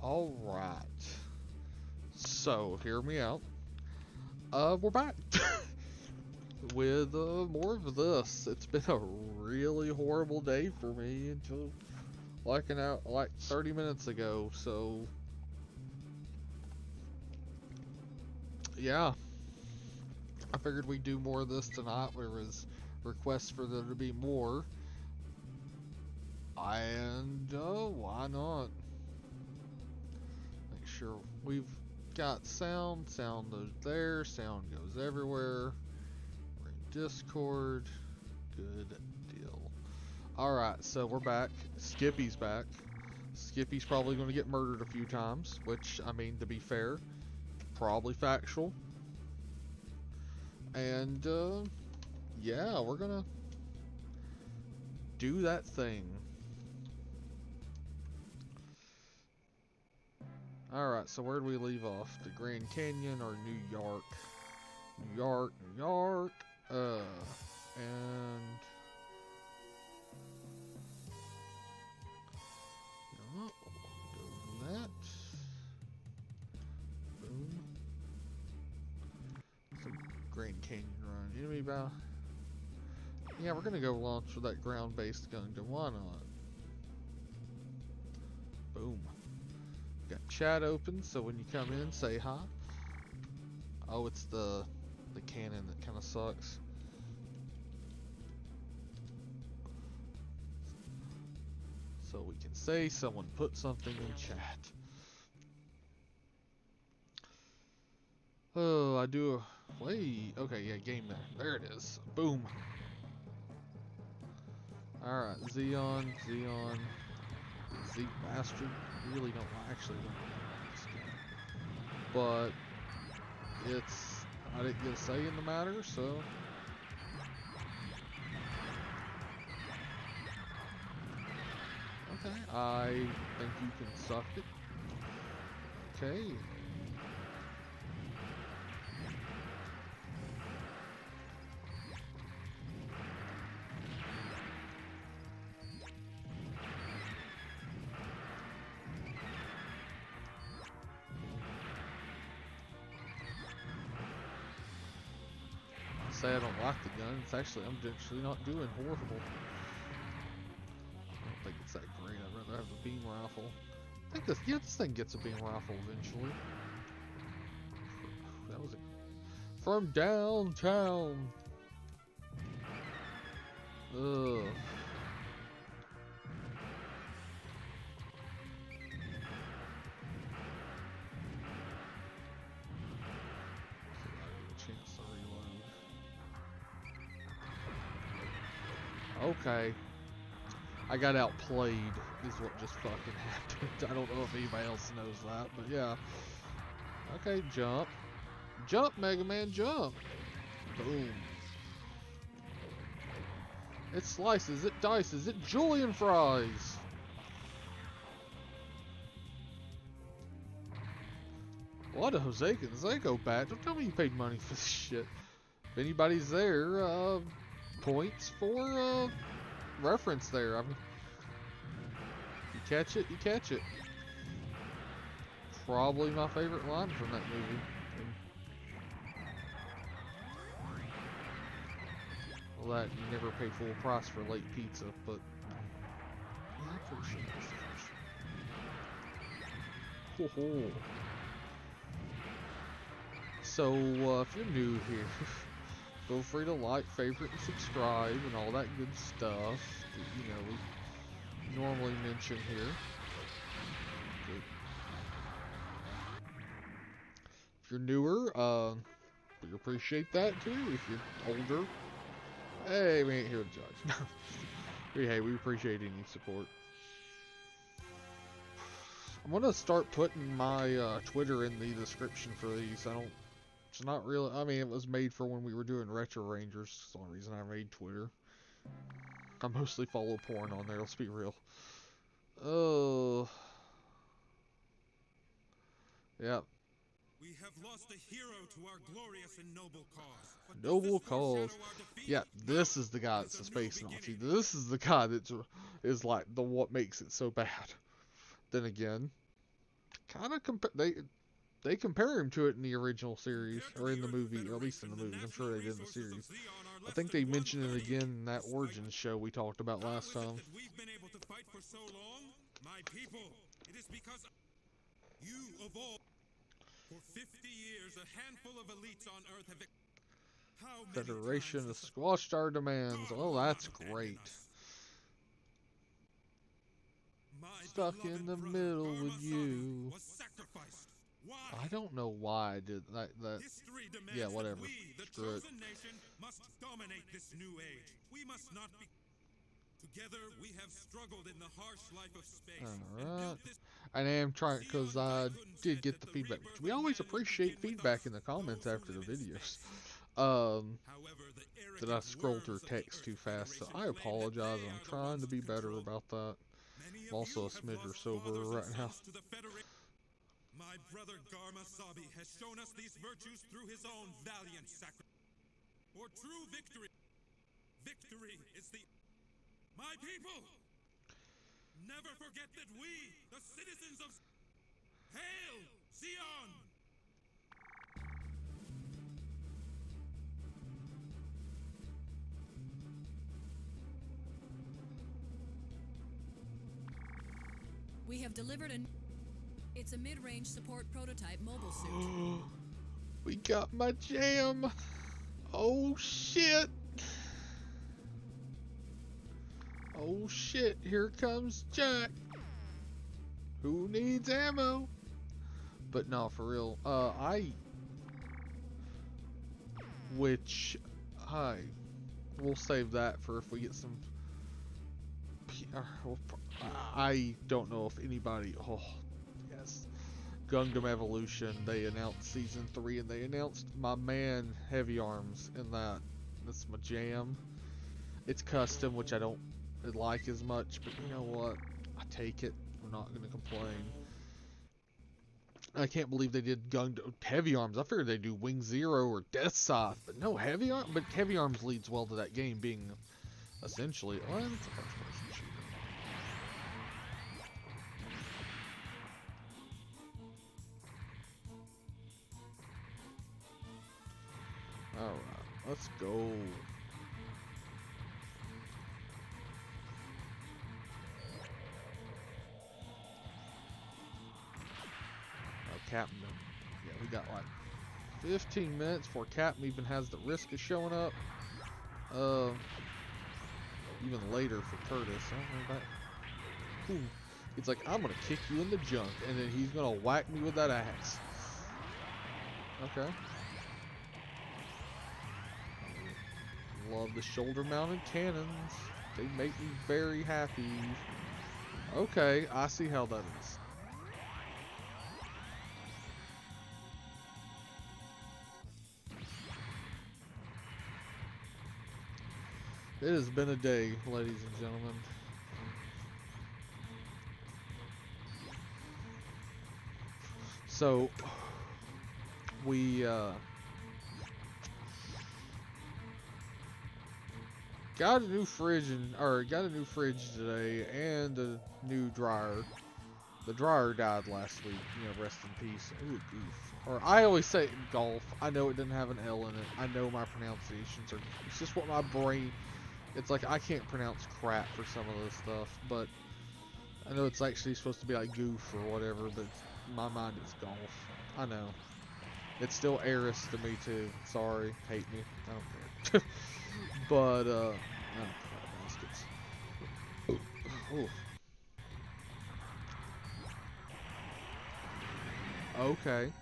Alright. So, hear me out. We're back. With, more of this. It's been a really horrible day for me until, like, 30 minutes ago, so... Yeah. I figured we'd do more of this tonight. There was requests for there to be more. And, why not? Make sure we've got sound. Sound goes there. Sound goes everywhere. We're in Discord. Good deal. Alright, so we're back. Skippy's back. Skippy's probably going to get murdered a few times, which, I mean, to be fair, probably factual. And, yeah, we're going to do that thing. Alright, so where do we leave off? The Grand Canyon or New York? New York, New York. And... no, do that. Boom. Some Grand Canyon run. Enemy bow. Yeah, we're gonna go launch with that ground-based Gundam. Why not? Boom. Got chat open, so when you come in, say hi. Oh, it's the cannon that kind of sucks. So we can say someone put something in chat. Oh, I do a... wait. Okay, yeah, game there. There it is. Boom. Alright, Zeon. Z bastard. Really don't actually don't like this guy. But it's... I didn't get a say in the matter, so... okay, I think you can suck it. Okay. Say I don't like the gun. It's actually, I'm actually not doing horrible. I don't think it's that great. I'd rather have the beam rifle. I think this thing gets a beam rifle eventually. That was from downtown. Ugh. Okay. I got outplayed is what just fucking happened. I don't know if anybody else knows that, but yeah. Okay, jump. Jump, Mega Man, jump. Boom. It slices, it dices, it julienne fries. What a Jose Canseco bat. Don't tell me you paid money for this shit. If anybody's there, points for, reference there. I mean, you catch it, you catch it. Probably my favorite line from that movie. Well, that you never pay full price for late pizza, but yeah, I'm pretty sure that's the first one. Ho ho. So, if you're new here, feel free to like, favorite, and subscribe, and all that good stuff that, you know, we normally mention here. Good. If you're newer, we appreciate that too. If you're older, hey, we ain't here to judge. Hey, we appreciate any support. I'm gonna start putting my Twitter in the description for these. It's not really, I mean, it was made for when we were doing Retro Rangers. It's the only reason I made Twitter. I mostly follow porn on there, let's be real. Oh. Yeah. We have lost a hero to our glorious and noble cause. Noble cause. Yeah, this is the guy that's a space Nazi. This is the guy that is like what makes it so bad. Then again, kind of they compare him to it in the original series, or in the movie, or at least in the movies. I'm sure they did in the series. I think they mentioned it again in that Origins show we talked about last time. That we've been able to fight for so long, my people. It is because you evolved. For 50 years, a handful of elites on Earth have. How many Federation times has squashed our demands. Oh, that's great. Stuck in the middle with you. Was sacrificed. Why? I don't know why I did that. History demands Yeah, whatever. that we, the Screw it. chosen nation, must dominate this new age. We must not be. Together, we have struggled in the harsh life of space. Alright. I am trying, because I did get the feedback. We always appreciate feedback in the comments after the videos. That I scrolled through text too fast, so I apologize. I'm trying to be better about that. I'm also a smidge or sober right now. My brother Garma Sabi has shown us these virtues through his own valiant sacrifice. For true victory. Victory is the... My people! Never forget that we, the citizens of... Hail, Zeon! We have delivered it's a mid-range support prototype mobile suit. We got my jam! Oh shit! Oh shit, here comes Jack! Who needs ammo? But no, for real, we'll save that for if we get some, I don't know if anybody, oh, yes, Gundam Evolution, they announced Season 3, and they announced my man, Heavy Arms, in that. That's my jam. It's custom, which I don't like as much, but you know what? I take it. I'm not going to complain. I can't believe they did Gundam Heavy Arms. I figured they'd do Wing Zero or Death Scythe, but no, Heavy Arms. But Heavy Arms leads well to that game being essentially, well, it's a first-person shooter. Alright, let's go. Captain. Yeah, we got like 15 minutes before Captain even has the risk of showing up. Even later for Curtis. I don't know that. Ooh. It's like, I'm gonna kick you in the junk, and then he's gonna whack me with that axe. Okay. Love the shoulder-mounted cannons. They make me very happy. Okay, I see how that is. It has been a day, ladies and gentlemen. So, we got a new fridge today and a new dryer. The dryer died last week. You know, rest in peace. Ooh, goof. Or I always say golf. I know it didn't have an L in it. I know my pronunciations are. It's just what my brain. It's like I can't pronounce crap for some of this stuff, but I know it's actually supposed to be like goof or whatever, but in my mind it's golf. I know. It's still Eris to me too. Sorry, hate me. I don't care. But oh, crap baskets. Ooh. Okay.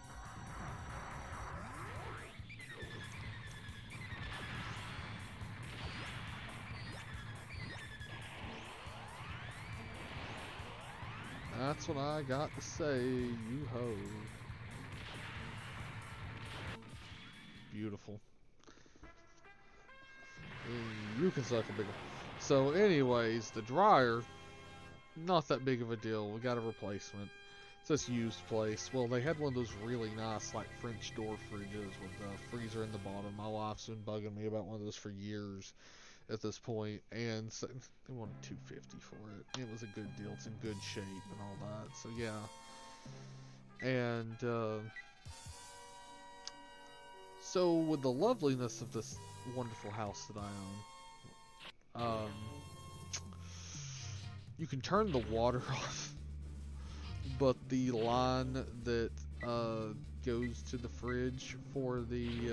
That's what I got to say, you ho. Beautiful. You can suck a big one. So anyways, the dryer, not that big of a deal. We got a replacement. It's this used place. Well, they had one of those really nice, like, French door fridges with a freezer in the bottom. My wife's been bugging me about one of those for years at this point, and so they wanted $250 for it. It was a good deal. It's in good shape and all that. So yeah, And so with the loveliness of this wonderful house that I own, you can turn the water off, but the line that goes to the fridge for the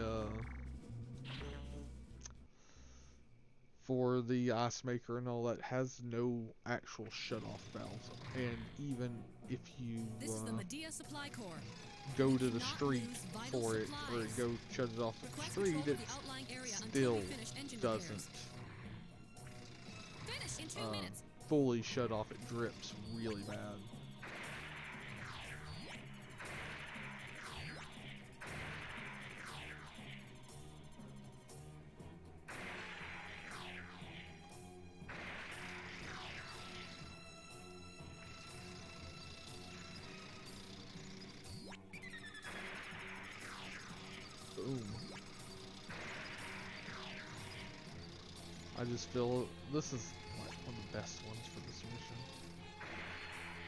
ice maker and all that has no actual shut-off valves. And even if you This is the Medea Supply Corps. go We to the cannot street lose vital for it, or supplies. go shut it off at the Request street, control it of the outlying area until still we finish engine doesn't repairs. Finish in 2 minutes. fully shut off. It drips really bad. Boom. I just feel this is like one of the best ones for this mission.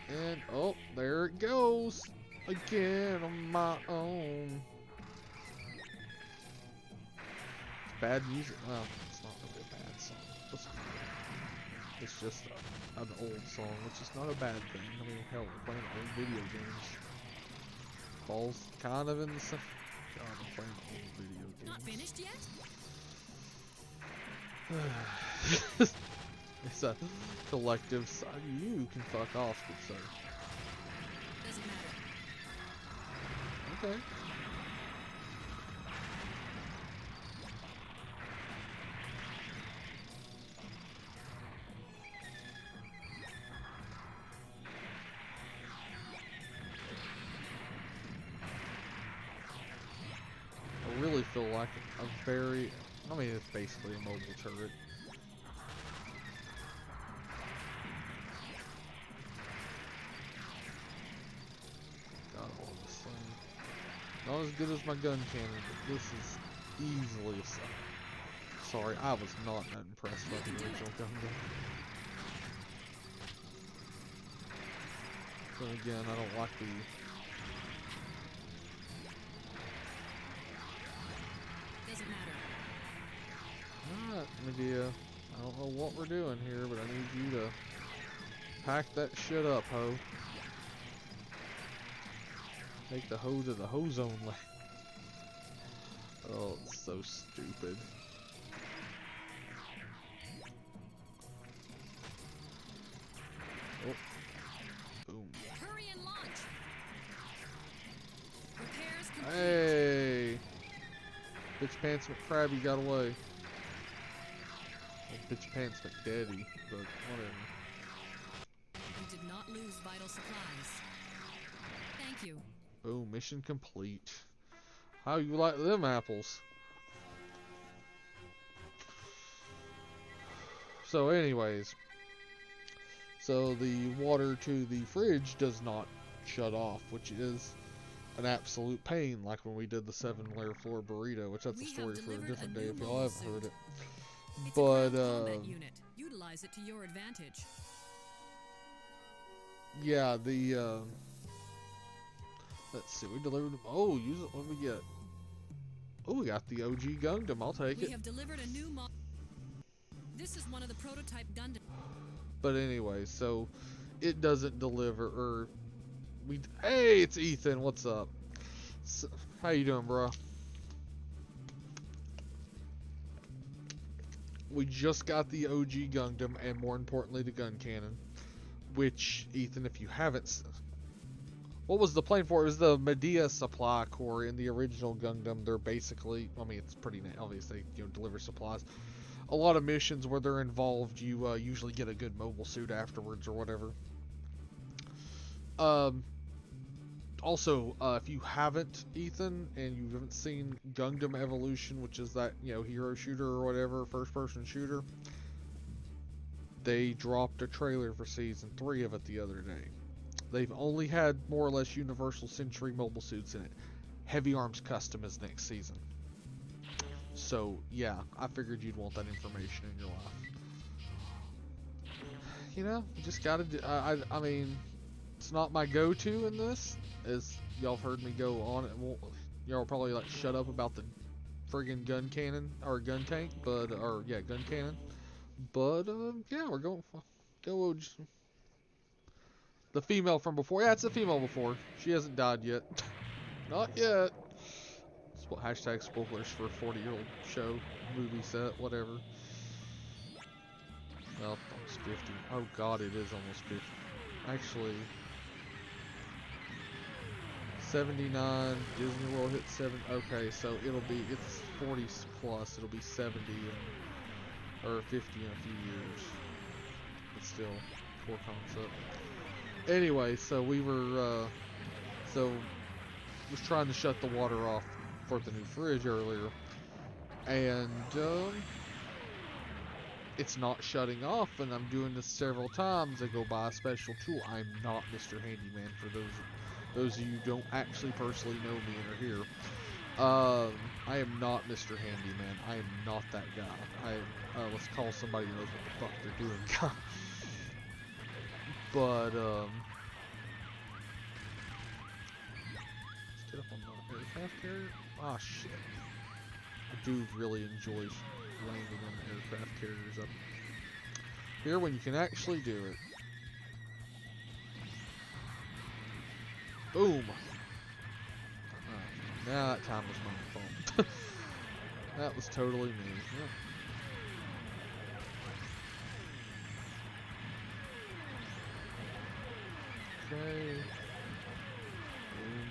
And oh, there it goes again on my own. Bad music. Well, it's not really a bad song. It's just an old song, which is not a bad thing. I mean, hell, we're playing old video games. Falls kind of in the same. God, I'm playing old video games. Not finished yet? It's a collective side. You can fuck off, good sir. Doesn't matter. Okay. I really feel like a very, I mean, it's basically a mobile turret. God, I love this thing. Not as good as my gun cannon, but this is easily a Sorry, I was not that impressed by the original Gundam. Then again, I don't like the... Doesn't matter. Alright, Medea. I don't know what we're doing here, but I need you to pack that shit up, ho. Take the hoe to the hoe zone. Oh, it's so stupid. Oh. Boom. Hurry and launch. Repairs complete. Hey! Bitch Pants McCrabby got away. Well, Bitch Pants McDaddy, but whatever. We did not lose vital supplies. Thank you. Boom, mission complete. How you like them apples? So anyways, so the water to the fridge does not shut off, which is an absolute pain, like when we did the 7-layer floor burrito, which that's a We story have for a delivered different a day new if y'all mobile haven't heard suit. it. It's But a ground combat unit. Utilize it to your advantage. yeah, the let's see, we delivered them. Oh, use it. What do we get? Oh, we got the OG Gundam. I'll take We it. have delivered a new model. This is one of the prototype Gundam. But anyway, so it doesn't deliver, or we. Hey, it's Ethan. What's up? So, how you doing, bro? We just got the OG Gundam, and more importantly, the gun cannon. Which, Ethan, if you haven't, what was the plane for? It was the Medea Supply Corps in the original Gundam. They're basically, I mean, it's pretty obvious they deliver supplies. A lot of missions where they're involved, you usually get a good mobile suit afterwards or whatever. Also, if you haven't, Ethan, and you haven't seen Gundam Evolution, which is that, hero shooter or whatever, first-person shooter, they dropped a trailer for Season 3 of it the other day. They've only had more or less Universal Century mobile suits in it. Heavy Arms Custom is next season. So, yeah, I figured you'd want that information in your life. You just gotta do, I mean, It's not my go-to in this, as y'all have heard me go on it. Y'all probably like shut up about the friggin' gun cannon or gun tank, but yeah, gun cannon. But yeah, we're going go the female from before. Yeah, it's the female before. She hasn't died yet. Not yet. Hashtag spoilers for a 40-year-old show, movie set, whatever. Well, almost 50. Oh god, it is almost 50. Actually, 79. Disney World hit 7. Okay, so it's 40 plus. It'll be 70 or 50 in a few years. But still, poor concept. Anyway, so we were, was trying to shut the water off for the new fridge earlier, and it's not shutting off, and I'm doing this several times. I go buy a special tool. I'm not Mr. Handyman, for those of you who don't actually personally know me and are here. I am not Mr. Handyman. I am not that guy. Let's call somebody who knows what the fuck they're doing. But let's get up on the aircraft carrier. Ah, shit. I do really enjoy landing on the aircraft carriers up here when you can actually do it. Boom! Now that time was my fault. That was totally me. Yep. Okay. Boom.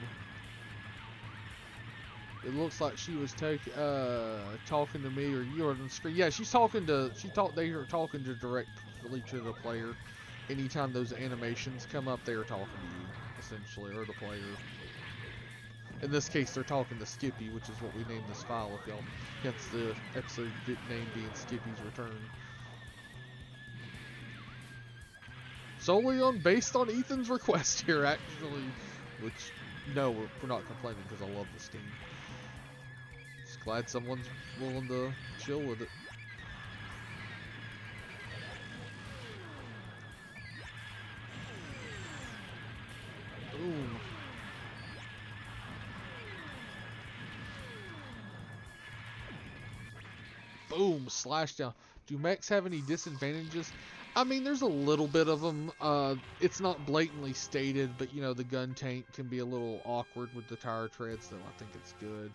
It looks like she was talking to me, or you were on the screen. Yeah, they are talking directly to the player. Anytime those animations come up, they are talking to you, essentially, or the player. In this case, they're talking to Skippy, which is what we named this file, if y'all, hence the episode name being Skippy's Return. Solely based on Ethan's request here, actually, which, no, we're not complaining, because I love this game. Just glad someone's willing to chill with it. Boom. Boom, slash down. Do mechs have any disadvantages? I mean, there's a little bit of them. It's not blatantly stated, but you know, the gun tank can be a little awkward with the tire treads, though I think it's good.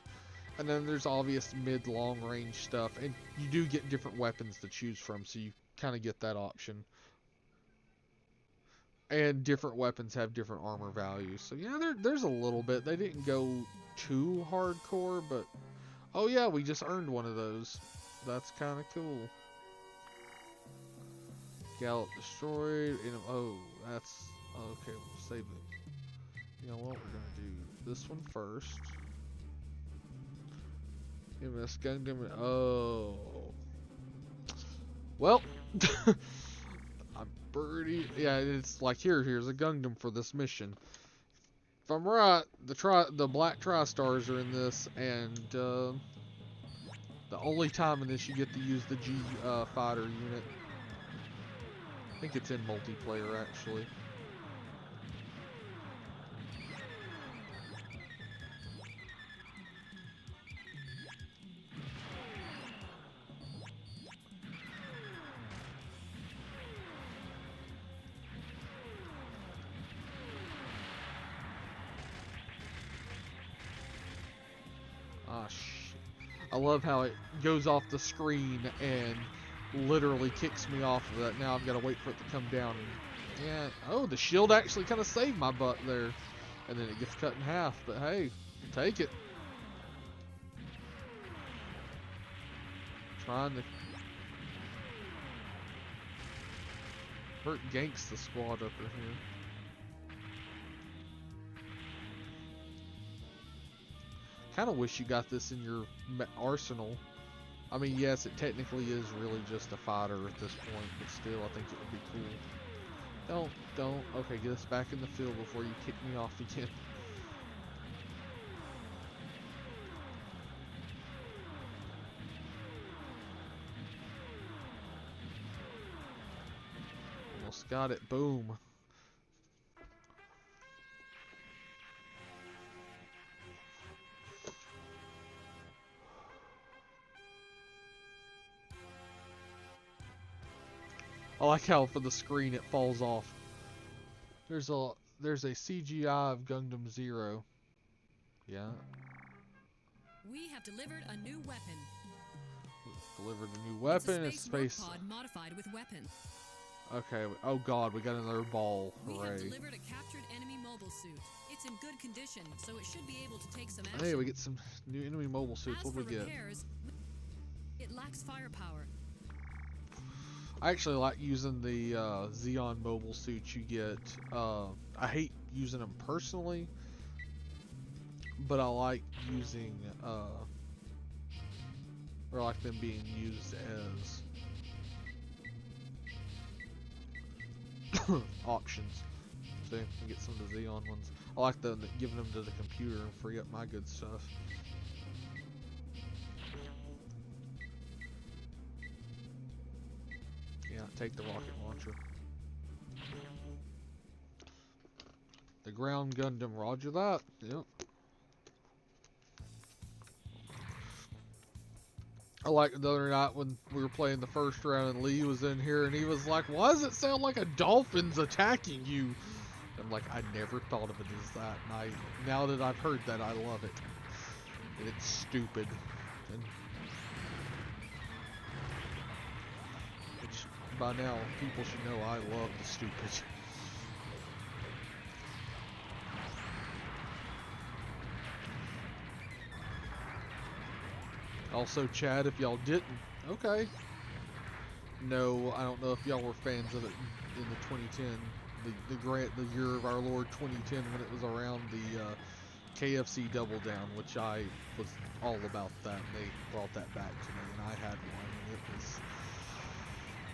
And then there's obvious mid-long range stuff, and you do get different weapons to choose from, so you kind of get that option. And different weapons have different armor values, so yeah, there's a little bit. They didn't go too hardcore, but oh yeah, we just earned one of those. That's kind of cool. Gallop destroyed. Oh, that's okay. We'll save it. You know what? We're gonna do this one first. MS Gundam. Oh, well, I'm pretty. Yeah, it's like here's a Gundam for this mission. If I'm right, the black tri-stars are in this, and the only time in this you get to use the G fighter unit. I think it's in multiplayer, actually. Ah, shit. I love how it goes off the screen and literally kicks me off of that. Now I've got to wait for it to come down. And yeah, oh, the shield actually kind of saved my butt there. And then it gets cut in half, but hey, take it. Trying to hurt gangsta squad up in here. Kind of wish you got this in your arsenal. I mean, yes, it technically is really just a fighter at this point, but still, I think it would be cool. Don't. Okay, get us back in the field before you kick me off again. Almost got it. Boom. I like how for the screen it falls off. There's a CGI of Gundam Zero. Yeah. We have delivered a new weapon. Delivered a new weapon. It's a space warp pod modified with weapons. Okay. Oh God, we got another ball. We Hooray. have delivered a captured enemy mobile suit. It's in good condition, so it should be able to take some action. Hey, we get some new enemy mobile suits. As What do we get? repairs, it lacks firepower. I actually like using the Zeon mobile suits you get. I hate using them personally, but I like using, or I like them being used as options. So you can get some of the Zeon ones. I like giving them to the computer and free up my good stuff. Yeah, take the rocket launcher. The ground Gundam, roger that. Yep. I like the other night when we were playing the first round and Lee was in here and he was like, why does it sound like a dolphin's attacking you? I'm like, I never thought of it as that. And now that I've heard that, I love it. And it's stupid. And which, by now, people should know I love the stupid. Also, Chad, if y'all didn't, okay. No, I don't know if y'all were fans of it in the 2010, the year of our Lord 2010, when it was around the KFC Double Down, which I was all about that. And they brought that back to me, and I had one, and it was,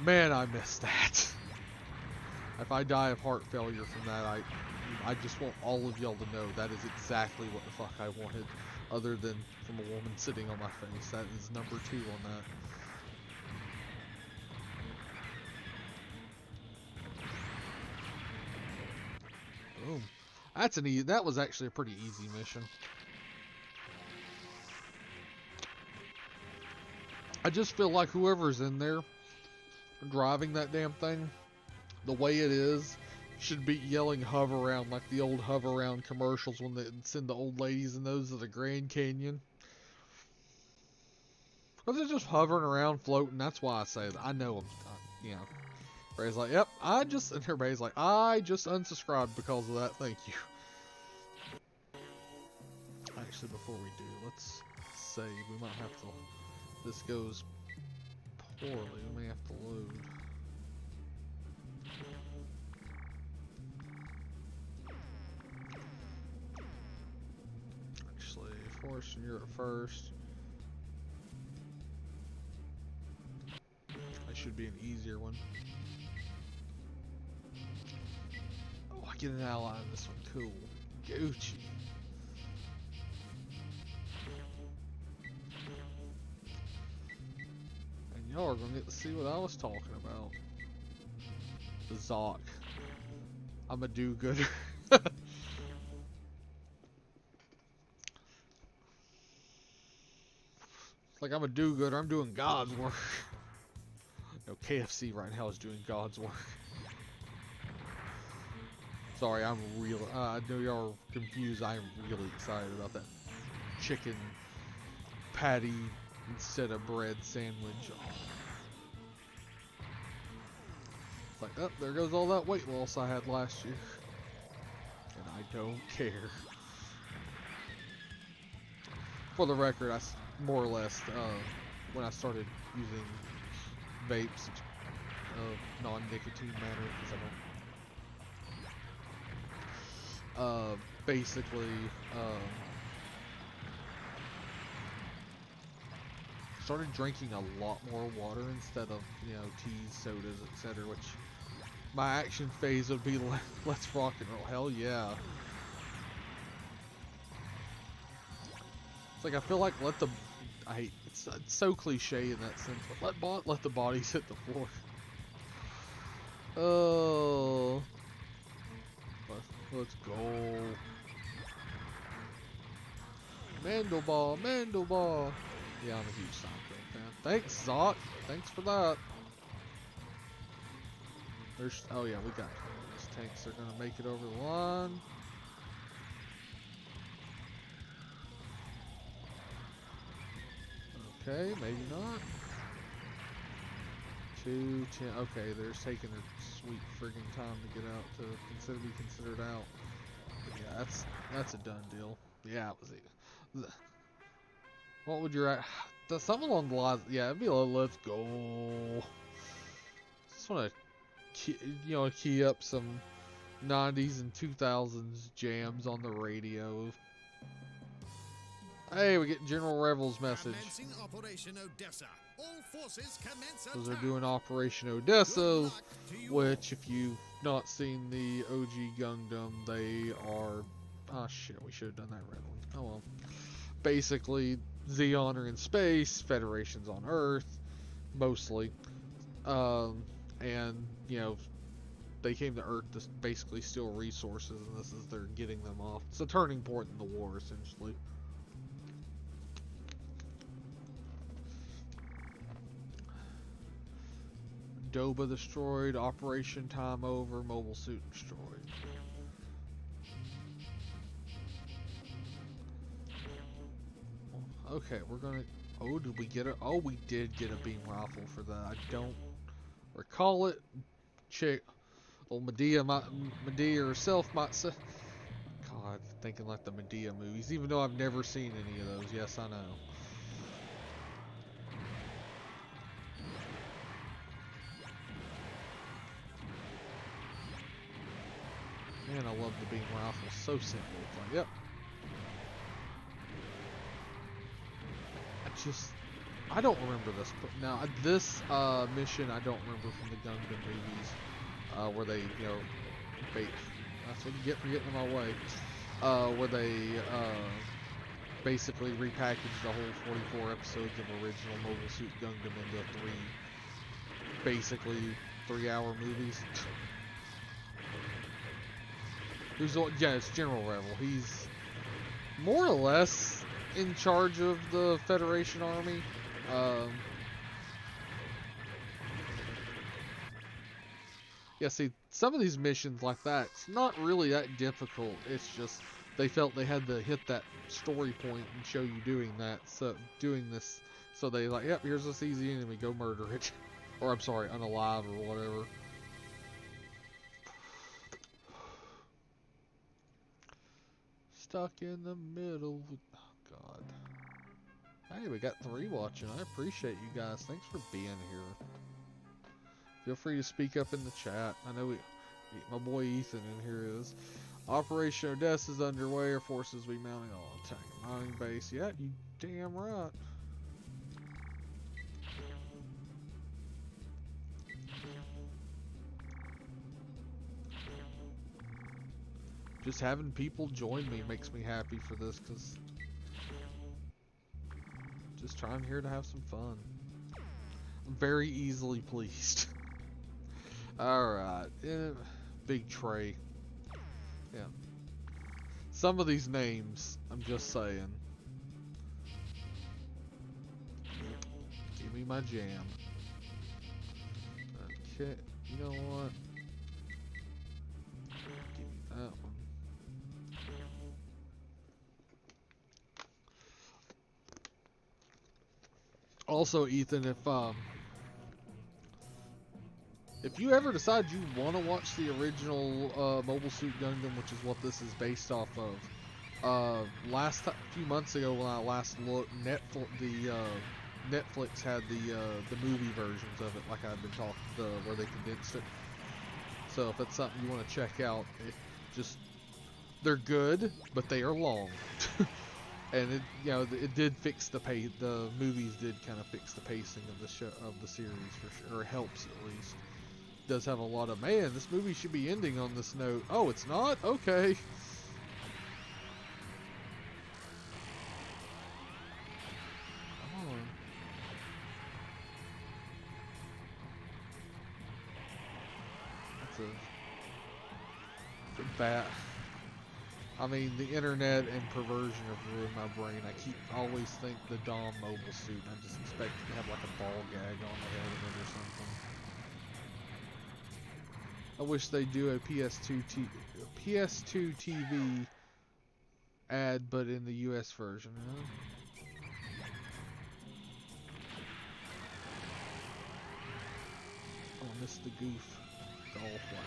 man, I miss that. If I die of heart failure from that, I just want all of y'all to know that is exactly what the fuck I wanted. Other than from a woman sitting on my face. That is number 2 on that. Boom. That's that was actually a pretty easy mission. I just feel like whoever's in there driving that damn thing, the way it is, should be yelling hover around like the old hover around commercials when they send the old ladies in those to the Grand Canyon. Or they're just hovering around floating. That's why I say that. I know them. You know. Everybody's like, yep, and everybody's like, I just unsubscribed because of that. Thank you. Actually, before we do, let's save. We might have to, this goes poorly. We may have to load. Force and Europe first. That should be an easier one. Oh, I get an ally in this one. Cool. Gucci. And y'all are gonna get to see what I was talking about. The Zoc. I'm a do-gooder. Like I'm a do-gooder, I'm doing God's work. No, KFC right now is doing God's work. Sorry, I'm real. I know y'all are confused. I am really excited about that chicken patty instead of bread sandwich. Oh. It's like, oh, there goes all that weight loss I had last year. And I don't care. For the record, I more or less, when I started using vapes, non-nicotine manner, because I don't, basically, started drinking a lot more water instead of, you know, teas, sodas, etc., which my action phase would be let's rock and roll. Hell yeah. It's like I feel like it's so cliche in that sense, but let the bodies hit the floor. Oh, let's go. Mandelball, Mandelball. Yeah, I'm a huge Seinfeld fan. Thanks, Zoc. Thanks for that. There's, oh yeah, we got these tanks. They're gonna make it over the line. Okay, maybe not. 210. Okay, they're taking their sweet friggin' time to get out to be considered out. But yeah, that's a done deal. Yeah, it was it. What would your something along the lines? Yeah, it'd be a let's go. Just want to key up some 90s and 2000s jams on the radio. Hey, we get General Revel's message. Operation Odessa. All forces commence Because they're attack. doing Operation Odessa, which, if you've not seen the OG Gundam, they are... Oh shit, we should have done that red one. Oh well. Basically, Zeon are in space, Federation's on Earth, mostly. And, you know, they came to Earth to basically steal resources, and this is they're getting them off. It's a turning point in the war, essentially. Doba destroyed, Operation Time Over, Mobile Suit destroyed. Okay, we're gonna... Oh, did we get it? Oh, we did get a beam rifle for that. I don't recall it. Check. Well, Medea herself might say... God, thinking like the Medea movies, even though I've never seen any of those. Yes, I know. Man, I love the beam rifle. So simple. It's like, yep. I don't remember this. But now, this mission I don't remember from the Gundam movies, where they, you know, that's what you get for getting in my way. Where they basically repackaged the whole 44 episodes of original Mobile Suit Gundam into basically 3-hour movies. Yeah, it's General Revel. He's more or less in charge of the Federation Army. Yeah, see, some of these missions like that, it's not really that difficult. It's just they felt they had to hit that story point and show you doing that. So doing this, so they like, yep, here's this easy enemy, go murder it, or I'm sorry, unalive or whatever. Stuck in the middle. Oh, God. Hey, we got 3 watching. I appreciate you guys. Thanks for being here. Feel free to speak up in the chat. I know my boy Ethan in here is. Operation Odessa is underway. Air forces we mounting on attacking mining base. Yeah, you damn right. Just having people join me makes me happy for this, because just trying here to have some fun. I'm very easily pleased. Alright, big tray. Yeah. Some of these names, I'm just saying. Give me my jam. Okay, you know what? Give me that one. Also, Ethan, if you ever decide you want to watch the original Mobile Suit Gundam, which is what this is based off of, few months ago when I last looked, Netflix had the movie versions of it, like I've been talking, where they condensed it. So if it's something you want to check out, they're good, but they are long. And it did fix the pace. The movies did kind of fix the pacing of the show, of the series for sure, or helps at least. It does have a lot of, man, this movie should be ending on this note. Oh, it's not? Okay. Come on. That's a bad. I mean, the internet and perversion have ruined my brain. I always think the Dom mobile suit, and I just expect it to have like a ball gag on the head of it or something. I wish they'd do a PS2 TV ad, but in the US version. You know? Oh, I missed the goof. Golf flag.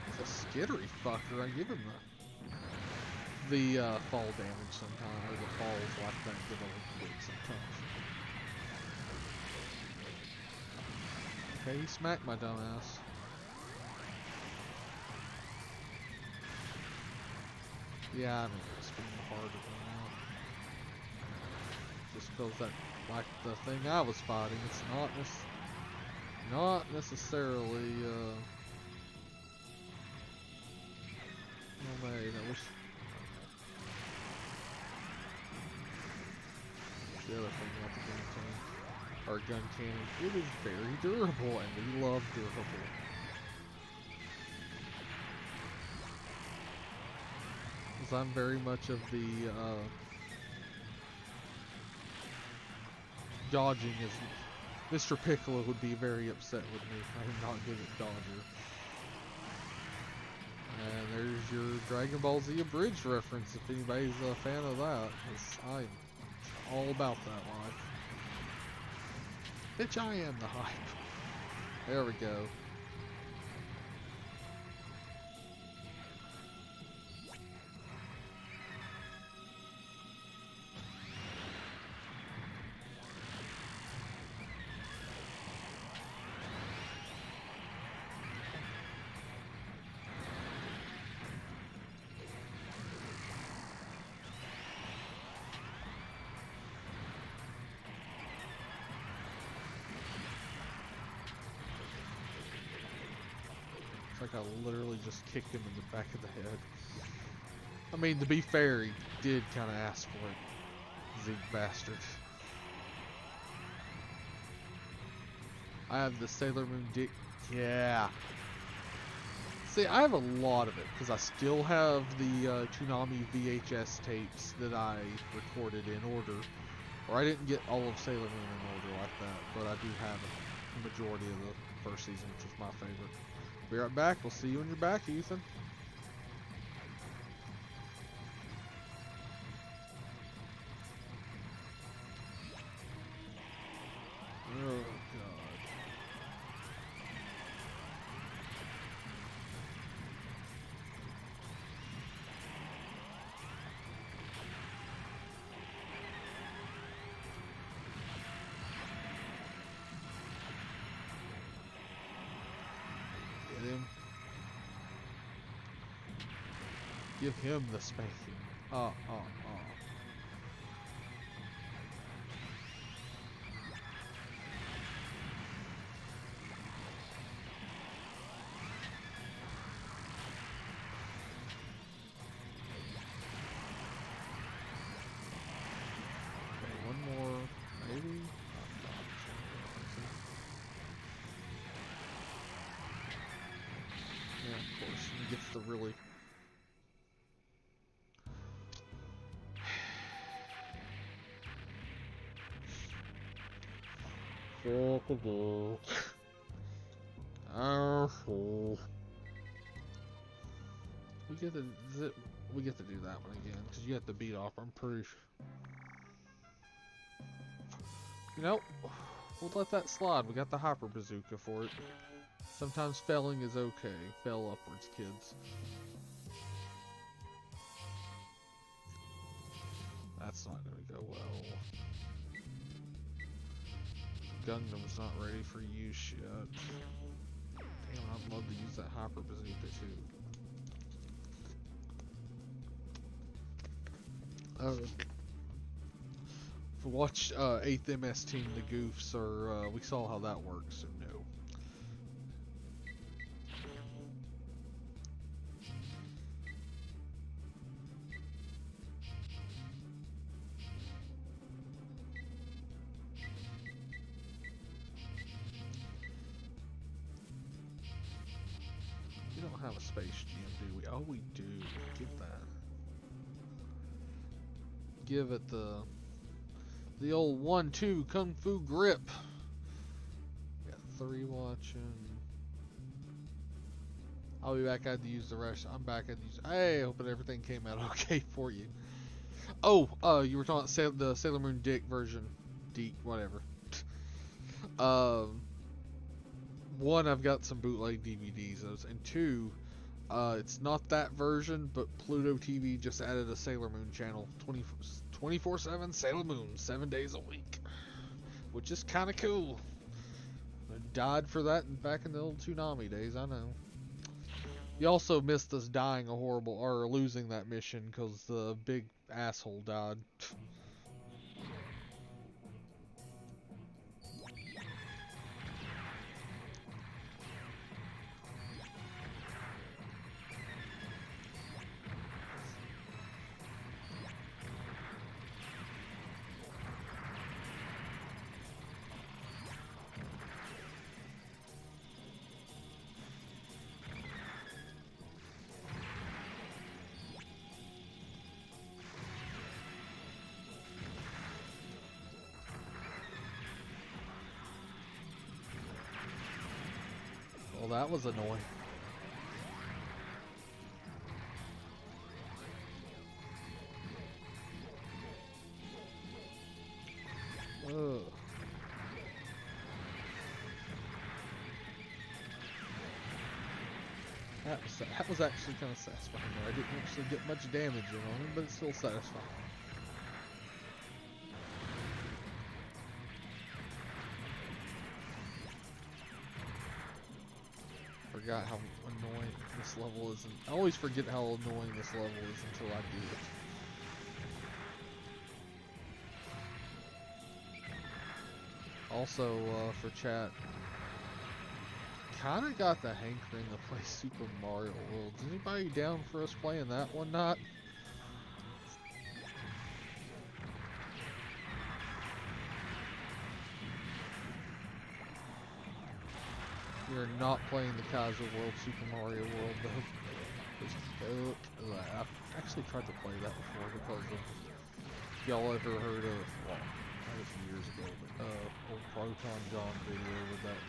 He's a skittery fucker. I give him the fall damage sometimes, or the falls like that give a little quick sometimes. Okay, he smacked my dumbass. Yeah, I know it's being harder now. Just feels that like the thing I was fighting. It's not necessarily well made. I wish the other thing about the gun cannon, or gun cannon, it is very durable, and we love durable. Because I'm very much of the dodging is. Mr. Piccolo would be very upset with me. I am not good at dodger. And there's your Dragon Ball Z abridged reference if anybody's a fan of that. 'Cause I'm all about that life. Bitch, I am the hype. There we go. Like I literally just kicked him in the back of the head. I mean, to be fair, he did kind of ask for it. Zeke bastard. I have the Sailor Moon dick. Yeah. See, I have a lot of it because I still have the Toonami VHS tapes that I recorded in order. Or I didn't get all of Sailor Moon in order like that, but I do have the majority of the first season, which is my favorite. Be right back. We'll see you when you're back, Ethan. Oh, God. Get him. Give him the spanking. Okay, one more, maybe? Yeah, of course. He gets the really... We get to do that one again because you have to beat off. I'm pretty sure. You know, we'll let that slide. We got the hyper bazooka for it. Sometimes failing is okay. Fail upwards, kids. That's not gonna go well. Gundam's not ready for use yet. Damn, I'd love to use that hyper bazooka too. If we watch 8th MS Team, the Goofs, or we saw how that works, so no. We don't have a Space Jam, do we? Oh, we do. Give that. Give it the... The old 1-2 Kung Fu grip. Got 3 watching. I'll be back. I had to use the rest. I'm back. I had to use. Hey, hoping everything came out okay for you. Oh, you were talking about the Sailor Moon Dick version. Deke, whatever. One, I've got some bootleg DVDs, and two, it's not that version, but Pluto TV just added a Sailor Moon channel, 24/7 Sailor Moon, 7 days a week, which is kind of cool. I died for that back in the old Toonami days, I know. You also missed us dying a horrible, or losing that mission, because the big asshole died. Well, that was annoying. Ugh. That was actually kind of satisfying. I didn't actually get much damage in on him, but it's still satisfying. Forgot how annoying this level is. I always forget how annoying this level is until I do it. Also, for chat, kind of got the hankering to play Super Mario World. Is anybody down for us playing that one night? We are not playing the Kaiser World, Super Mario World, though. I've actually tried to play that before because of, if y'all ever heard of, well, that was years ago, but old Proton John video with that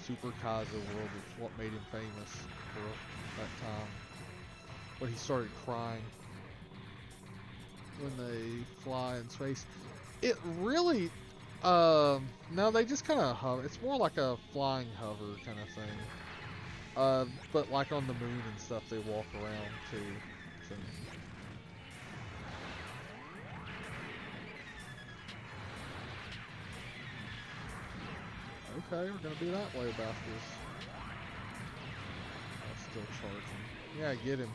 Super Kaiser World, which is what made him famous for that time. But he started crying when they fly in space. It really, no, they just kind of hover. It's more like a flying hover kind of thing. But like on the moon and stuff, they walk around too. So. Okay, we're gonna be that way about this. I'm still charging. Yeah, get him.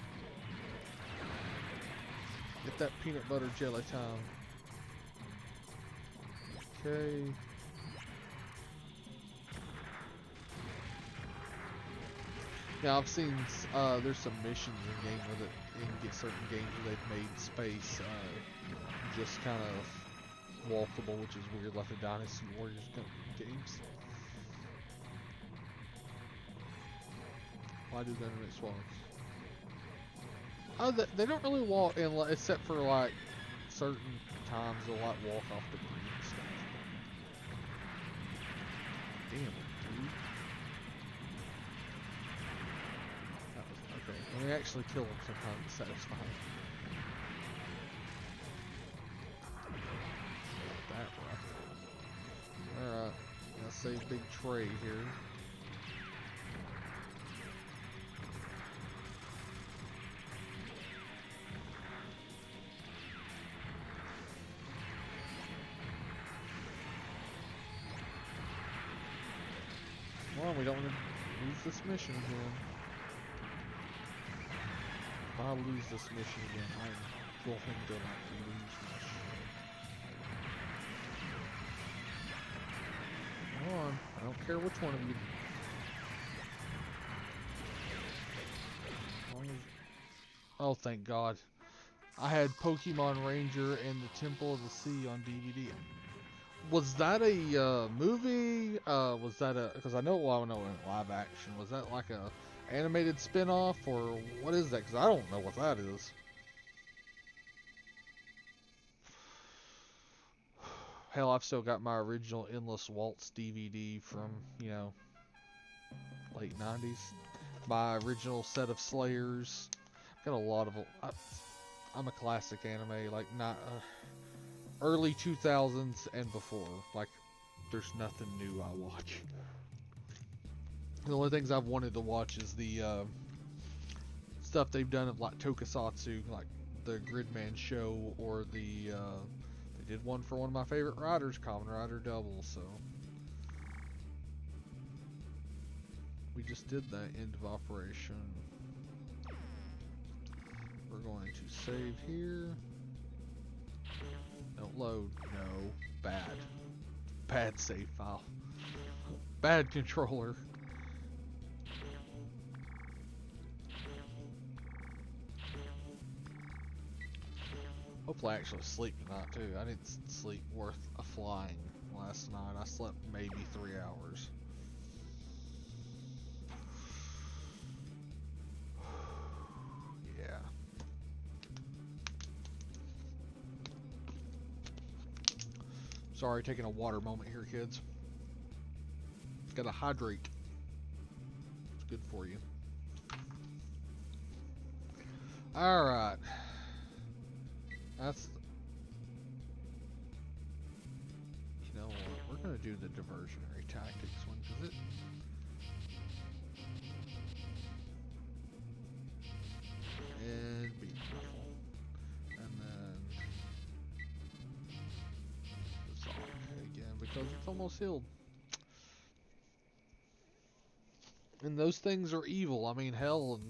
Get that peanut butter jelly time. Okay. Now I've seen there's some missions in game with it, in certain games where they've made space just kind of walkable, which is weird, like the Dynasty Warriors games. Why do government swans? Oh, they don't really walk in, except for like certain times they'll like walk off the green and stuff. Damn it, dude. That was okay. When we actually kill them, sometimes it's satisfying. That right. Alright, now save Big Trey here. Well, we don't want to lose this mission again. If I lose this mission again, I'm going to lose my shit. Come on, I don't care which one of you. Oh, thank God. I had Pokemon Ranger and the Temple of the Sea on DVD. Was that a movie? Was that a... Because I know it went live action. Was that like a animated spin-off? Or what is that? Because I don't know what that is. Hell, I've still got my original Endless Waltz DVD from, you know, late 90s. My original set of Slayers. Got a lot of. I'm a classic anime, like not early 2000s and before. Like, there's nothing new I watch. The only things I've wanted to watch is the stuff they've done of like Tokusatsu, like the Gridman show, or the they did one for one of my favorite riders, Kamen Rider Double. So we just did that end of operation. We're going to save here. Don't load. No. Bad. Bad save file. Bad controller. Hopefully I actually sleep tonight too. I didn't sleep worth a flying last night. I slept maybe 3 hours. Yeah. Sorry, taking a water moment here, kids. Gotta hydrate. It's good for you. Alright. That's... You know what? We're gonna do the diversionary tactics one, because it... And be careful. And then... Zoc again, because it's almost healed. And those things are evil. I mean, hell,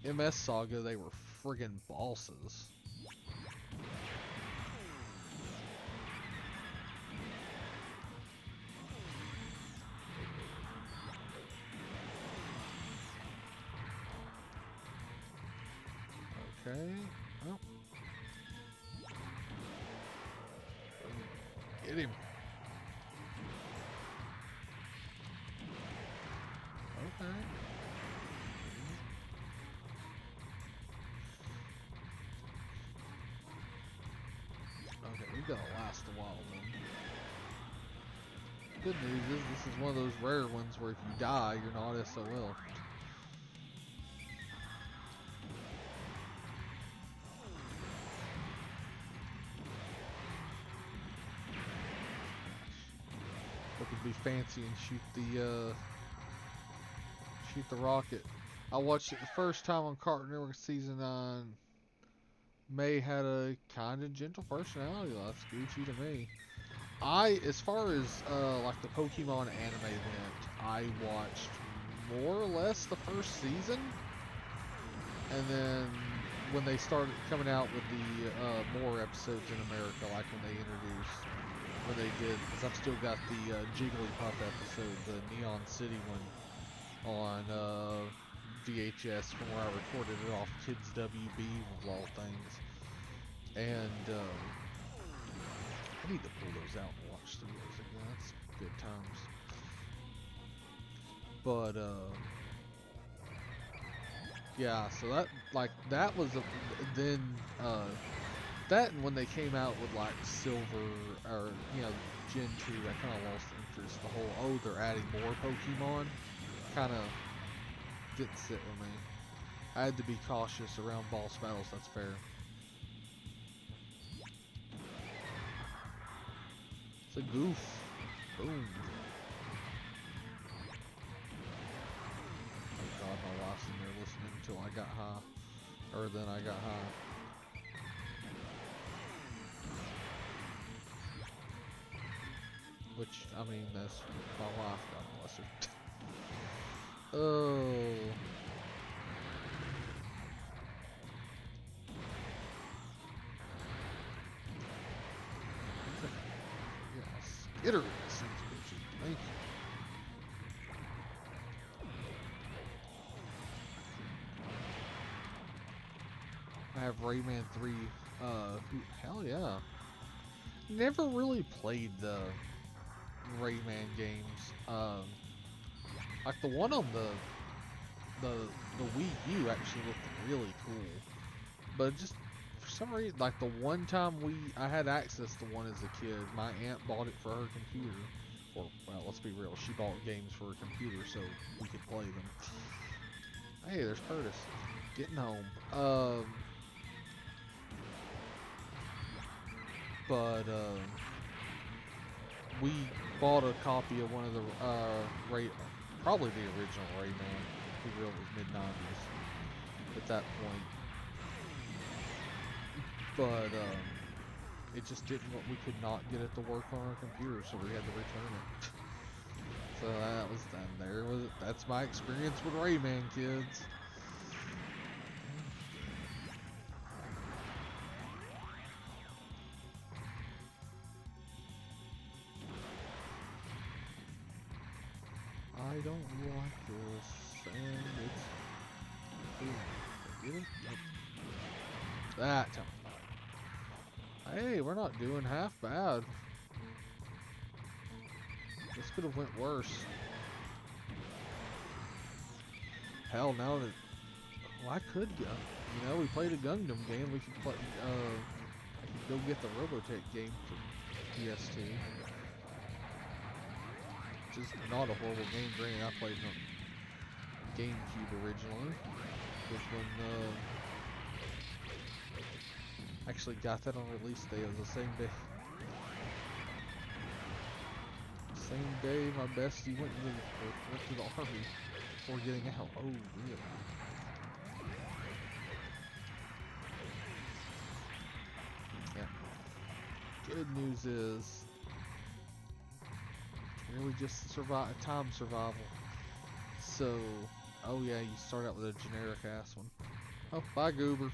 in MS Saga, they were friggin' bosses. Okay. Well. Get him. Okay. Okay, we gotta last a while then. Good news is this is one of those rare ones where if you die, you're not SOL. Looking to be fancy and shoot the rocket. I watched it the first time on Cartoon Network season 9. May had a kind of gentle personality. That's Gucci to me. As far as like the Pokemon anime went, I watched more or less the first season, and then when they started coming out with the more episodes in America, like when they did, because I've still got the Jigglypuff episode, the Neon City one, on VHS from where I recorded it off Kids WB of all things, and I need to pull those out and watch through those again. That's good times. But yeah, so that was then that, and when they came out with like Silver, or Gen 2, I kind of lost interest. The whole they're adding more Pokemon kind of didn't sit with me. I had to be cautious around boss battles. That's fair. It's a goof. Boom. Oh god, my wife's in there listening until I got high. Or then I got high. Which, I mean, that's my wife, God bless her. Oh. Yes. Get her. Thank you. I have Rayman 3. Hell yeah. Never really played the Rayman games. Like the one on the Wii U actually looked really cool, but just for some reason, like the one time I had access to one as a kid, my aunt bought it for her computer. Or, well, let's be real, she bought games for her computer so we could play them. Hey, there's Curtis. Getting home. We bought a copy of one of the, probably the original Rayman. We real it was mid-90s at that point. But, it just didn't, we could not get it to work on our computer, so we had to return it. So that was done. That's my experience with Rayman, kids. I don't like this, and it's... Ooh, that time. Hey, we're not doing half bad. This could have went worse. Hell, now that... Well, I could go. You know, we played a Gundam game. We could play... I could go get the Robotech game for PST. Which is not a horrible game. Granted, I played on GameCube originally. Which when... actually got that on release day. It was the same day. Same day my bestie went to the army before getting out. Oh, really? Yeah. Good news is, really just time survival. So, oh yeah, you start out with a generic ass one. Oh, bye Goober.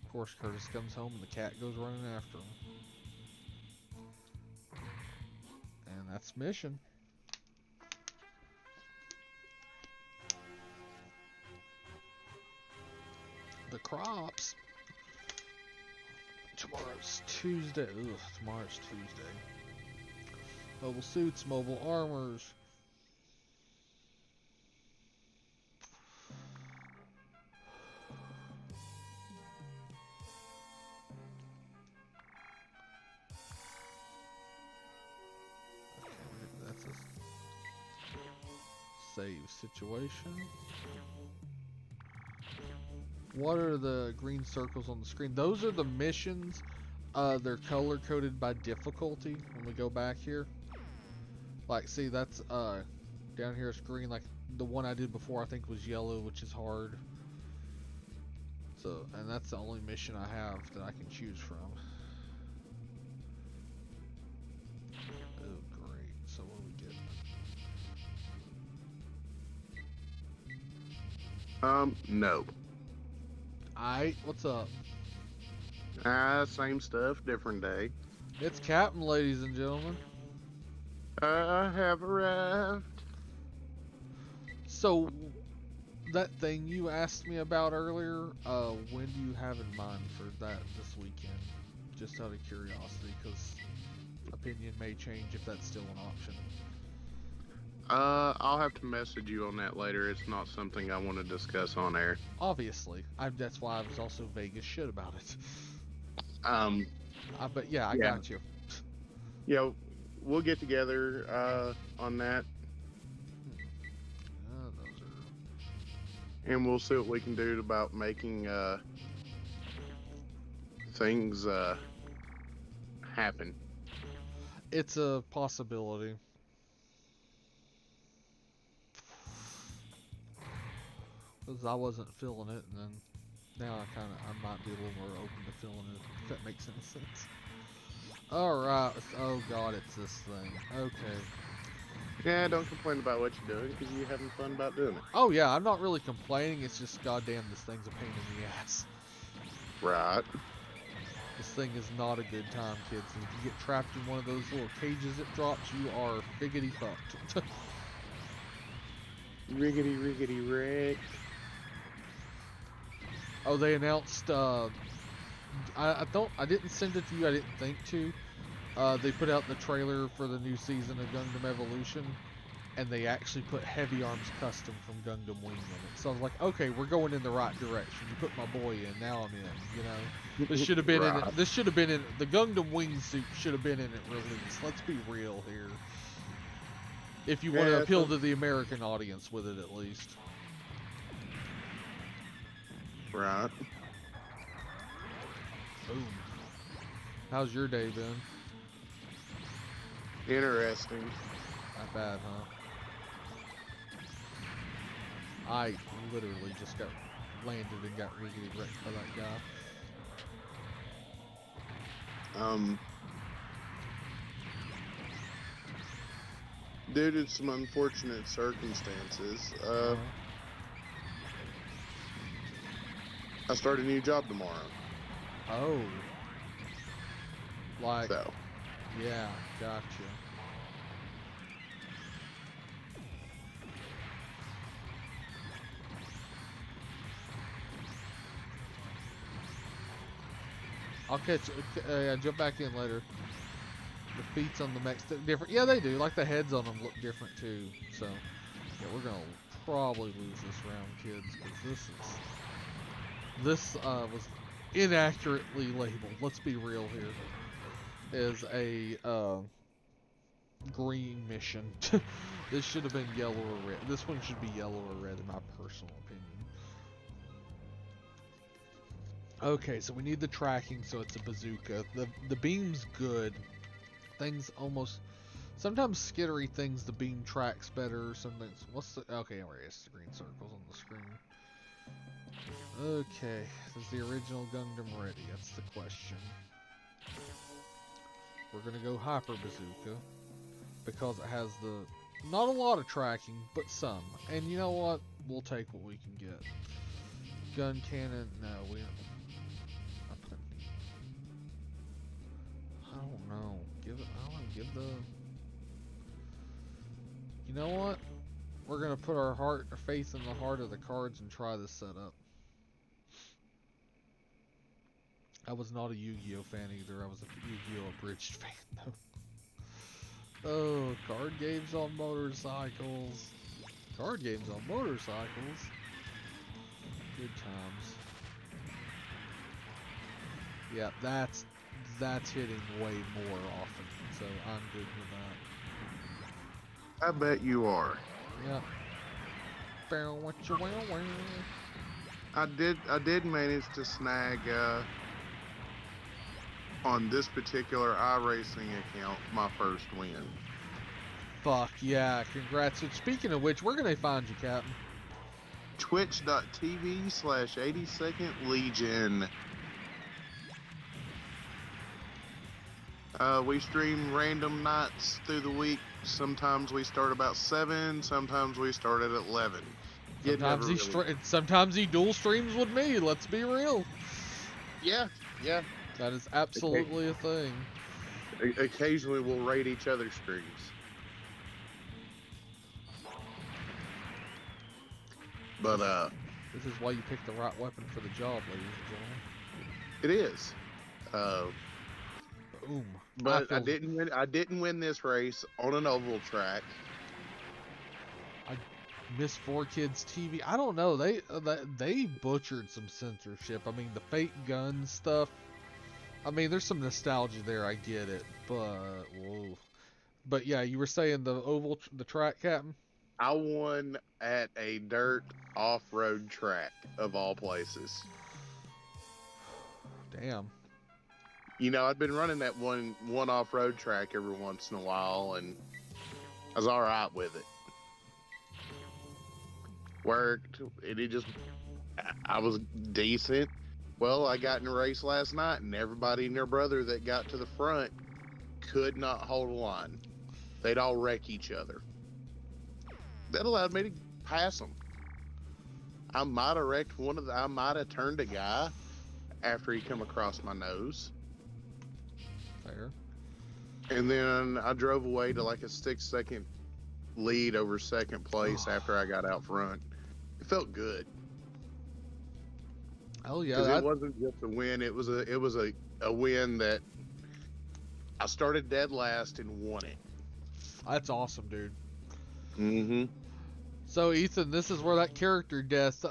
Of course, Curtis comes home and the cat goes running after him. And that's mission. The crops. Tomorrow's Tuesday. Ugh, tomorrow's Tuesday. Mobile suits, mobile armors. Save situation. What are the green circles on the screen? Those are the missions. They're color coded by difficulty when we go back here. Like, see, that's down here it's green. Like the one I did before I think was yellow, which is hard. So, and that's the only mission I have that I can choose from. Oh great. So what do we get? No. Aight, what's up? Same stuff, different day. It's Captain, ladies and gentlemen. I have arrived. So, that thing you asked me about earlier, when do you have in mind for that this weekend? Just out of curiosity, because opinion may change if that's still an option. I'll have to message you on that later. It's not something I want to discuss on air. Obviously. That's why I was also vague as shit about it. But yeah, I got you. Yeah, we'll get together on that. And we'll see what we can do about making things happen. It's a possibility. Because I wasn't feeling it, and then now I might be a little more open to feeling it, if that makes any sense. Alright, oh god, it's this thing. Okay. Yeah, don't complain about what you're doing, because you're having fun about doing it. Oh yeah, I'm not really complaining, it's just goddamn this thing's a pain in the ass. Right. This thing is not a good time, kids. And if you get trapped in one of those little cages it drops, you are biggity fucked. Riggedy, riggedy, rick. Oh, they announced, I didn't send it to you, I didn't think to. They put out the trailer for the new season of Gundam Evolution. and they actually put Heavy Arms Custom from Gundam Wing in it. So I was like, okay, we're going in the right direction. You put my boy in, now I'm in. You know, this should have been in it. This should have been in the Gundam Wing suit. Should have been in it release. Let's be real here. If you want to appeal to the American audience with it, at least. Right. Boom. How's your day been? Interesting. Not bad, huh? I literally just got landed and got riggedy wrecked by that guy. Due to some unfortunate circumstances, I start a new job tomorrow. Oh. Like, So, yeah, gotcha. I'll catch, jump back in later. The feet on the mechs look different. Yeah, they do. Like the heads on them look different too. So, yeah, we're gonna probably lose this round, kids, because this was inaccurately labeled. Let's be real here. Is a green mission. This should have been yellow or red. This one should be yellow or red, in my personal opinion. Okay, so we need the tracking, so it's a bazooka. The beam's good. Things almost... Sometimes skittery things, the beam tracks better. Sometimes... What's the... Okay, where is the green circles on the screen? Okay, is the original Gundam ready? That's the question. We're gonna go Hyper Bazooka. Because it has the... Not a lot of tracking, but some. And you know what? We'll take what we can get. Gun cannon... No, we don't... I don't know. Give the... You know what? We're gonna put our faith in the heart of the cards and try this setup. I was not a Yu-Gi-Oh fan either. I was a Yu-Gi-Oh abridged fan though. Oh, card games on motorcycles. Card games on motorcycles. Good times. Yeah, that's hitting way more often, so I'm good with that. I bet you are. Yeah. I did manage to snag on this particular iRacing account my first win. Fuck yeah, congrats. So speaking of which, where can they find you, Captain? Twitch.tv/82nd Legion. We stream random nights through the week. Sometimes we start about 7, sometimes we start at 11. Sometimes he dual streams with me, let's be real. Yeah. That is absolutely a thing. Occasionally we'll raid each other's streams. But, this is why you picked the right weapon for the job, ladies and it gentlemen. is. Boom. But I didn't win this race on an oval track. I missed 4Kids TV. I don't know. They butchered some censorship. I mean, the fake gun stuff. I mean, there's some nostalgia there. I get it, but whoa. But yeah, you were saying the track, Captain. I won at a dirt off-road track of all places. Damn. You know, I'd been running that one off-road track every once in a while, and I was all right with it. Worked, I was decent. Well, I got in a race last night, and everybody and their brother that got to the front could not hold a line. They'd all wreck each other. That allowed me to pass them. I might have wrecked I might have turned a guy after he come across my nose. Fair. And then I drove away to like a 6-second lead over second place after I got out front. It felt good. Oh yeah, because it wasn't just a win. It was a win that I started dead last and won it. That's awesome, dude. Mm-hmm. So Ethan, this is where that character death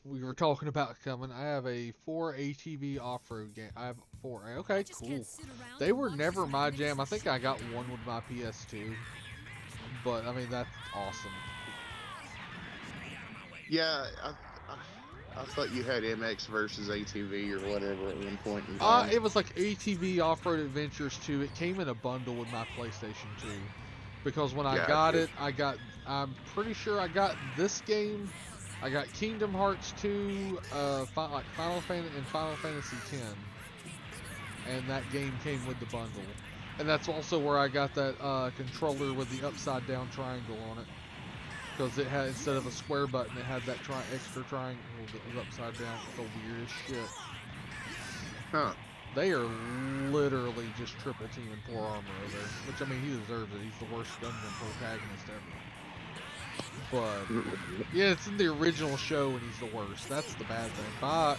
we were talking about coming. I have a 4 ATV off-road game. I have 4. Okay, Just cool. can't sit around They and were watch never this my jam. I magnificent think I got one with my PS2. But I mean that's awesome. Yeah, I thought you had MX versus ATV or whatever at one point in time. It was like ATV Off-Road Adventures 2. It came in a bundle with my PlayStation 2. Because when I got Gotcha. it, I'm pretty sure I got this game. I got Kingdom Hearts 2, like Final Fantasy and Final Fantasy 10. And that game came with the bundle. And that's also where I got that controller with the upside down triangle on it. Because it had, instead of a square button, it had that extra triangle that was upside down. It's the weirdest shit. Huh. They are literally just triple teaming poor Armor over there. Which, I mean, he deserves it. He's the worst Gundam protagonist ever. But, yeah, it's in the original show and he's the worst. That's the bad thing. But,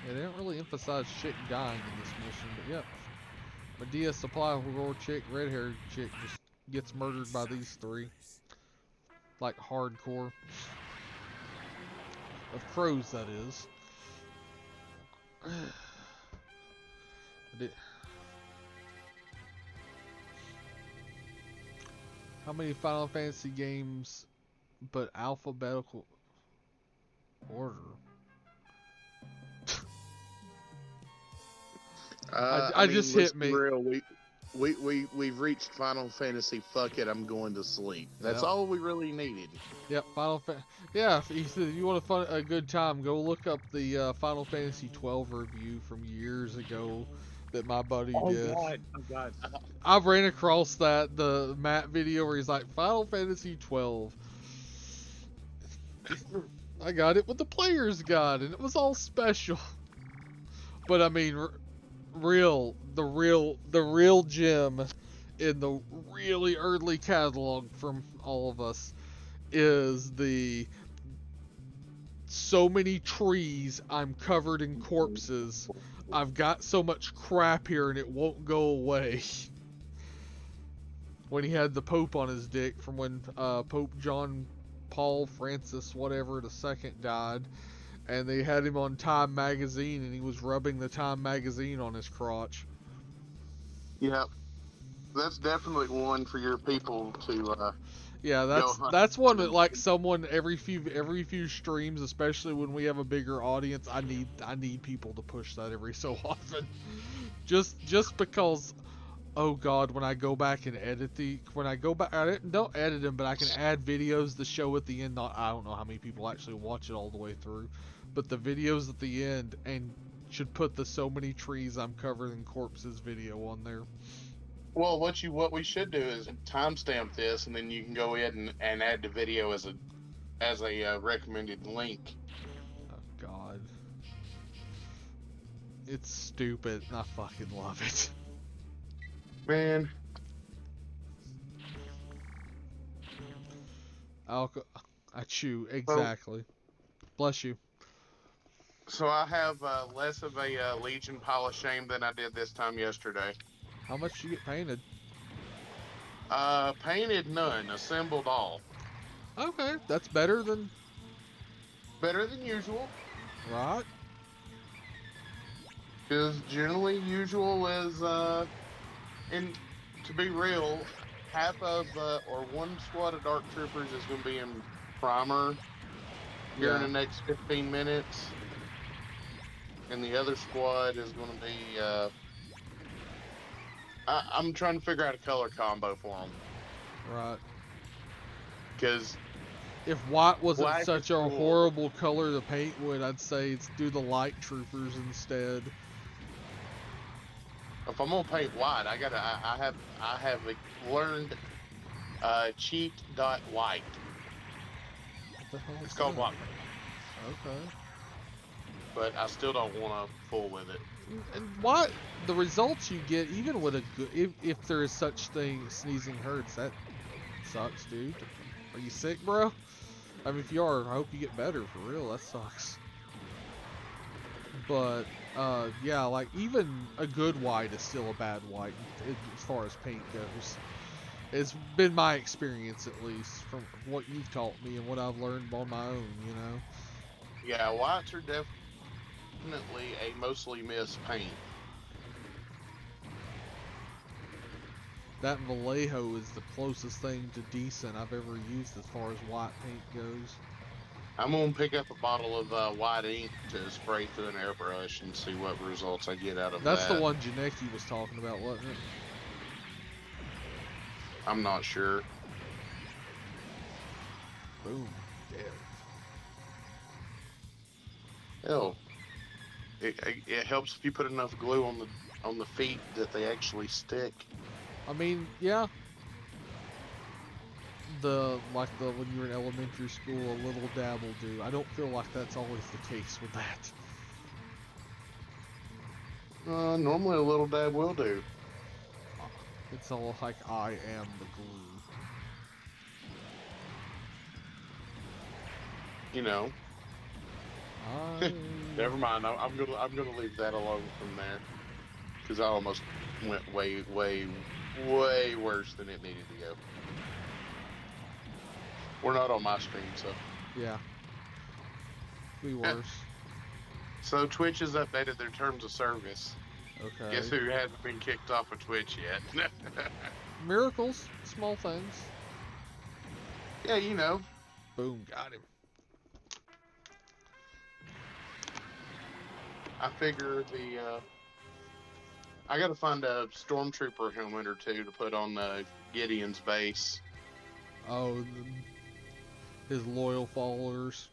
yeah, they don't really emphasize shit dying in this mission, but yep. Medea Supply War chick, red-haired chick, just gets murdered by these three. Like hardcore. Of crows, that is. How many Final Fantasy games, but alphabetical order? I mean, just let's hit be me. real. We've reached Final Fantasy. Fuck it, I'm going to sleep. That's Yep. all we really needed. Yep, yeah, if you want a good time, go look up the Final Fantasy 12 review from years ago that my buddy did. Oh God. I ran across the Matt video where he's like, Final Fantasy 12. I got it with the player's guide, and it was all special. But I mean, the real gem in the really early catalog from all of us is the so many trees, I'm covered in corpses. I've got so much crap here and it won't go away. When he had the Pope on his dick from when Pope John Paul Francis whatever the second died, and they had him on Time magazine and he was rubbing the Time magazine on his crotch. Yep. That's definitely one for your people to Yeah, that's one that like someone every few streams, especially when we have a bigger audience, I need people to push that every so often. Just because, oh God, when I go back and I don't edit them, but I can add videos to show at the end. I don't know how many people actually watch it all the way through, but the videos at the end, and should put the so many trees I'm covered in corpses video on there. Well, what we should do is timestamp this, and then you can go in and add the video as a recommended link. Oh God, it's stupid. And I fucking love it, Man. I chew exactly. Bless you. So I have less of a Legion pile of shame than I did this time yesterday. How much you get painted? Painted none, assembled all. Okay, that's better than usual. right. Because generally usual is, and to be real, half of, or one squad of Dark Troopers is going to be in primer here in the next 15 minutes. And the other squad is going to be, I'm trying to figure out a color combo for them. Right. Because if white wasn't black such is a cool. horrible color to paint with, I'd say it's do the light troopers instead. If I'm gonna paint white, I have learned cheat.white. What the hell It's is called that? white, Okay. but I still don't want to fool with it. And what the results you get, even with a good, if there is such thing as sneezing hurts, that sucks, dude. Are you sick, bro? I mean, if you are, I hope you get better for real. That sucks. But yeah, like even a good white is still a bad white as far as paint goes. It's been my experience, at least, from what you've taught me and what I've learned on my own, you know? Yeah, whites are definitely a mostly missed paint. That Vallejo is the closest thing to decent I've ever used as far as white paint goes. I'm gonna pick up a bottle of white ink to spray through an airbrush and see what results I get out of That's that. the one Janeki was talking about, wasn't it? I'm not sure. Boom. Dead. Hell, it helps if you put enough glue on the feet that they actually stick. I mean, yeah. When you were in elementary school, a little dab will do. I don't feel like that's always the case with that. Normally a little dab will do. It's all like I am the glue. You know. Never mind. I'm gonna leave that alone from there, because I almost went way worse than it needed to go. We're not on my stream, so. Yeah. Be worse. So Twitch has updated their terms of service. Okay. Guess who hasn't been kicked off of Twitch yet? Miracles, small things. Yeah, you know. Boom, got him. I figure I gotta find a stormtrooper helmet or two to put on Gideon's base. Oh, his loyal followers.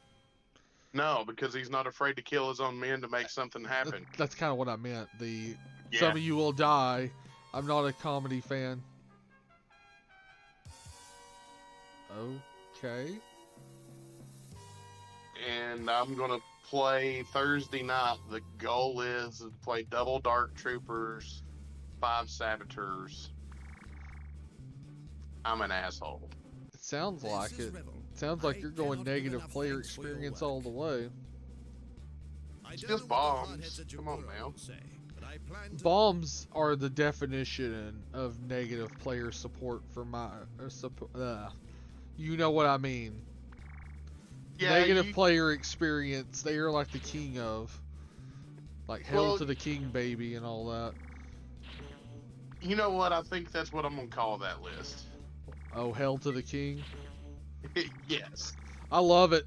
No, because he's not afraid to kill his own men to make something happen. That's kind of what I meant. Yeah. Some of you will die. I'm not a comedy fan. Okay. And I'm gonna play Thursday night. The goal is to play double Dark Troopers, 5 Saboteurs. I'm an asshole. It sounds like it. Sounds like you're going negative player experience all the way. Just bombs. Come on now. Bombs are the definition of negative player support for my... you know what I mean. Yeah, Negative player experience, they are like the king of. Like Hell to the King, baby, and all that. You know what? I think that's what I'm going to call that list. Oh, Hell to the King? Yes. I love it.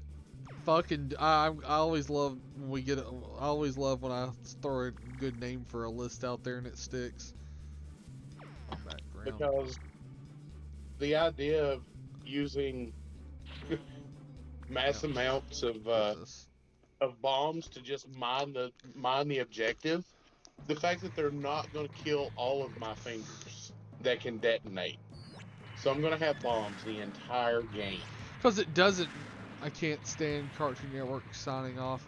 Fucking, I always love when we get it. I always love when I throw a good name for a list out there and it sticks. Background. Because the idea of using mass amounts of bombs to just mine the objective, the fact that they're not going to kill all of my fingers that can detonate. So I'm going to have bombs the entire game. Because it doesn't... I can't stand Cartoon Network signing off.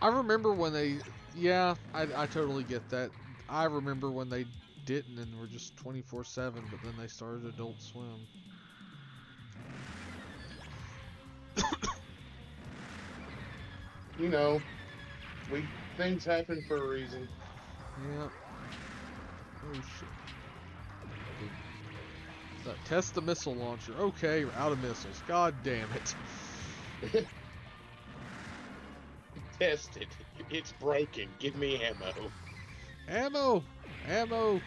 I remember when they... Yeah, I totally get that. I remember when they didn't and were just 24/7, but then they started Adult Swim. You know, things happen for a reason. Yeah. Oh shit. Test the missile launcher. Okay, we're out of missiles. God damn it. Test it. It's broken. Give me ammo. Ammo! Ammo!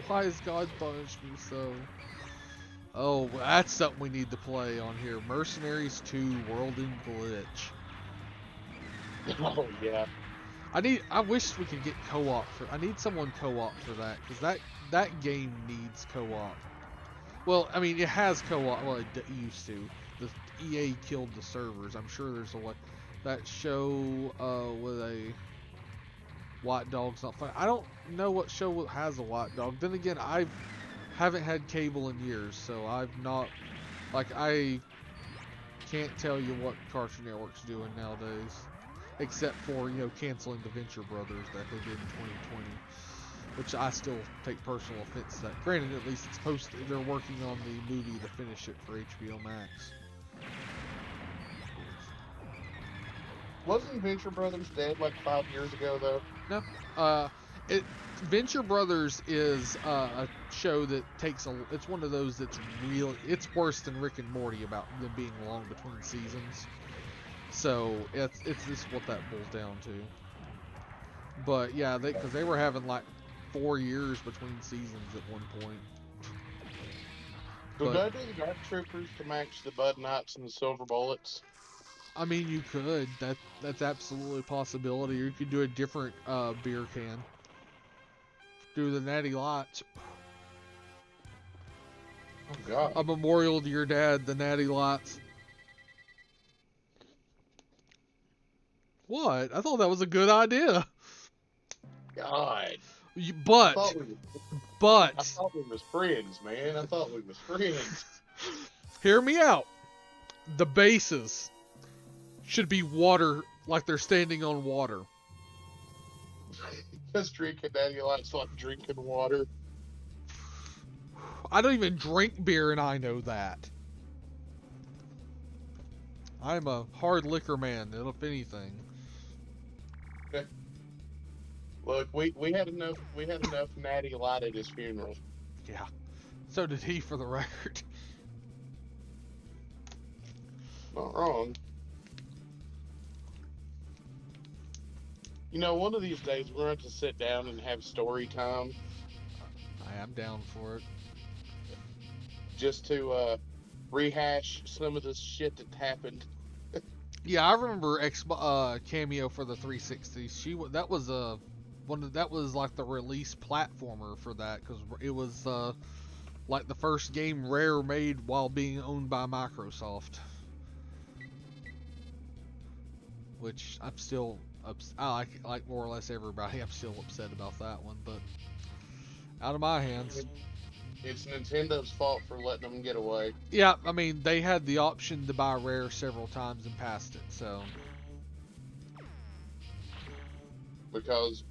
Why has God punished me so? Oh, that's something we need to play on here. Mercenaries 2 World in Glitch. Oh, yeah. I wish we could get co-op for... I need someone co-op for that, because that game needs co-op. Well, I mean, it has co-op. Well, it used to. The EA killed the servers. I'm sure there's a way. That show with a white dog's not fun. I don't know what show has a white dog. Then again, I haven't had cable in years, so I've not... Like, I can't tell you what Cartoon Network's doing nowadays. Except for, you know, canceling the Venture Brothers that they did in 2020. Which I still take personal offense to that. Granted, at least it's posted. They're working on the movie to finish it for HBO Max. Wasn't Venture Brothers dead like 5 years ago though? No, it Venture Brothers is a show that takes a. It's one of those that's real. It's worse than Rick and Morty about them being long between seasons. So it's just what that boils down to. But yeah, because they were having like 4 years between seasons at one point. So But- did I do the Dark Troopers to match the Bud Knights and the Silver Bullets? I mean, you could. That's absolutely a possibility. Or you could do a different beer can. Do the Natty Lights. Oh God. A memorial to your dad, the Natty Lights. What? I thought that was a good idea. God. I But thought we was friends, man. I thought we was friends. hear me out. The bases should be water, like they're standing on water. Just drinking Daddy Lights like drinking water. I don't even drink beer, and I know that. I'm a hard liquor man, if anything. Look, we had enough Natty Light at his funeral. Yeah. So did he, for the record. Not wrong. You know, one of these days we're going to have to sit down and have story time I am down for it. just to rehash some of this shit that happened. Yeah, I remember Cameo for the 360. That was that was like the release platformer for that, because it was like the first game Rare made while being owned by Microsoft. Which I'm still I like more or less everybody. I'm still upset about that one, but out of my hands. It's Nintendo's fault for letting them get away. Yeah, I mean, they had the option to buy Rare several times and passed it, so. Because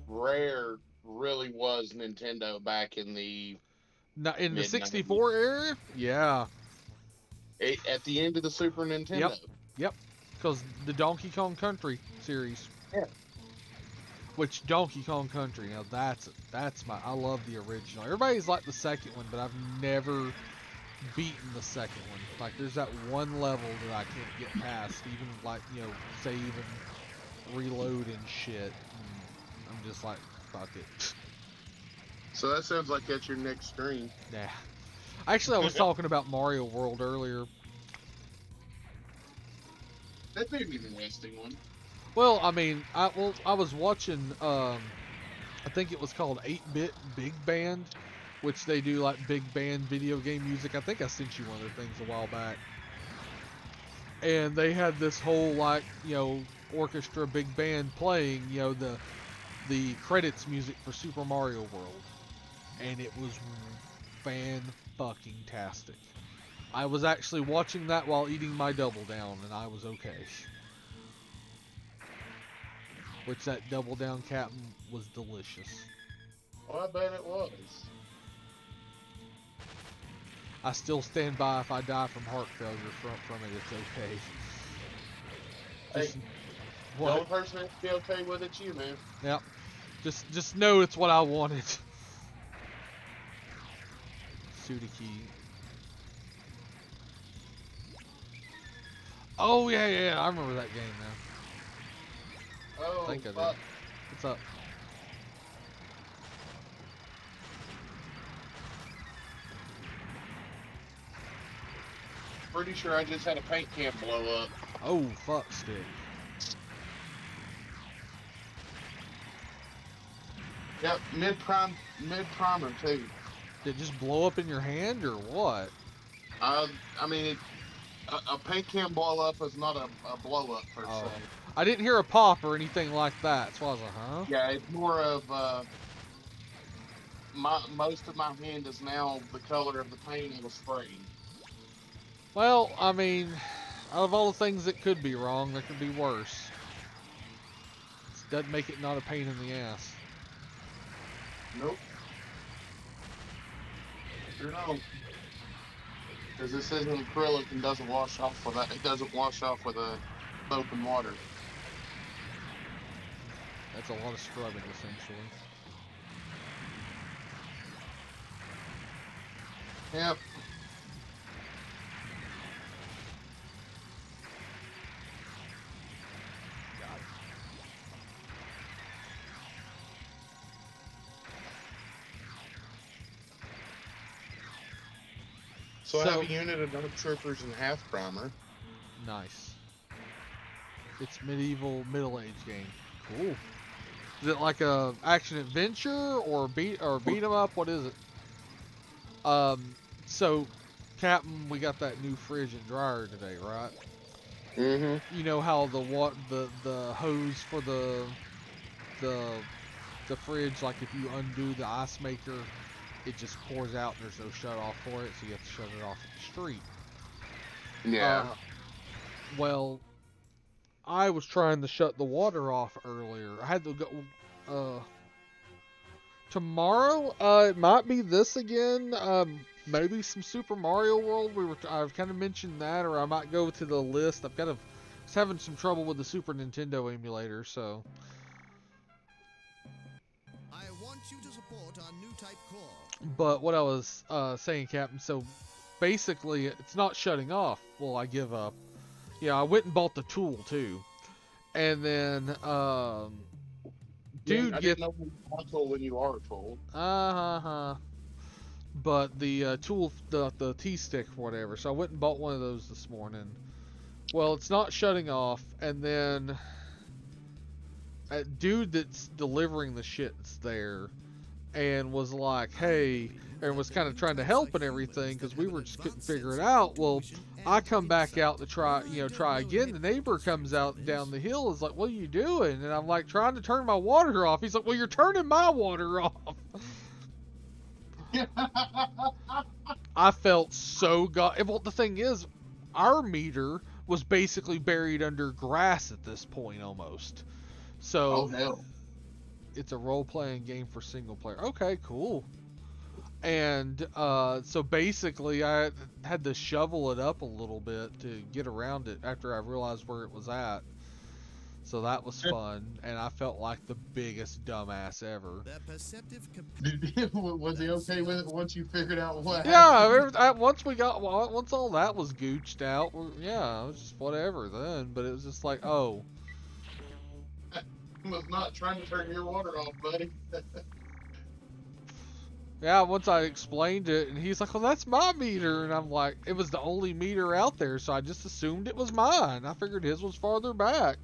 Rare really was Nintendo back in the In the Mid-90s. 64 era? Yeah. At the end of the Super Nintendo. Yep. Because the Donkey Kong Country series. Yeah. Which Donkey Kong Country, now that's I love the original. Everybody's like the second one, but I've never beaten the second one. Like, there's that one level that I can't get past, even like, save and reload and shit. And I'm just like, fuck it. So that sounds like that's your next stream. Nah. Actually, I was talking about Mario World earlier. That'd be an interesting one. Well, I mean, I was watching, I think it was called 8-Bit Big Band, which they do like big band video game music. I think I sent you one of their things a while back. And they had this whole like, orchestra big band playing, the credits music for Super Mario World. And it was fan-fucking-tastic. I was actually watching that while eating my Double Down, and I was okay. Which that Double Down Captain was delicious. Well, I bet it was. I still stand by, if I die from heart failure from it, it's okay. Just, The what? only person that's be okay with it's you, man. Yep. Just know it's what I wanted. Sudiki. Oh yeah, I remember that game now. Oh, I think I did. fuck. What's up? Pretty sure I just had a paint can blow up. Oh fuck stick. Yep, mid-primer too. Did it just blow up in your hand or what? I mean, a paint can blow up is not a blow up per Oh. se. I didn't hear a pop or anything like that. So I was like, huh? Yeah, it's more of most of my hand is now the color of the paint it was spraying. Well, I mean, out of all the things that could be wrong, there could be worse. It doesn't make it not a pain in the ass. Nope. Sure don't. Because this isn't acrylic and doesn't wash off with that. It doesn't wash off with soap and water. It's a lot of scrubbing, essentially. Yep. So I have a unit of dark troopers and half primer. Nice. It's medieval middle-age game. Cool. Is it like a action adventure or beat 'em up? What is it? So, Captain, we got that new fridge and dryer today, right? Mm-hmm. You know how the hose for the fridge, like if you undo the ice maker, it just pours out and there's no shut off for it, so you have to shut it off at the street. Yeah. Well, I was trying to shut the water off earlier. I had to go tomorrow. It might be this again. Maybe some Super Mario World. I've kind of mentioned that, or I might go to the list. I was having some trouble with the Super Nintendo emulator, so. I want you to support our new type core. But what I was saying, Captain, so basically it's not shutting off. Well, I give up. Yeah, I went and bought the tool too, and then dude I didn't know console when you are told. But the tool, the T-stick or whatever. So I went and bought one of those this morning. Well, it's not shutting off, and then a dude that's delivering the shit's there, and was like, hey, and was kind of trying to help and everything, because we were just couldn't figure it out. Well, I come back out to try again. The neighbor comes out down the hill, is like, what are you doing? And I'm like, trying to turn my water off. He's like, well, you're turning my water off. I felt so well, the thing is, our meter was basically buried under grass at this point almost. So Oh hell. It's a role-playing game for single player. Okay, cool. And so basically I had to shovel it up a little bit to get around it after I realized where it was at. So that was fun, and I felt like the biggest dumbass ever. Their perceptive Was he okay with it once you figured out what Yeah, once all that was gooched out, yeah, it was just whatever then. But it was just like, oh. was not trying to turn your water off, buddy. Yeah, once I explained it, and he's like, well, that's my meter. And I'm like, it was the only meter out there, so I just assumed it was mine. I figured his was farther back.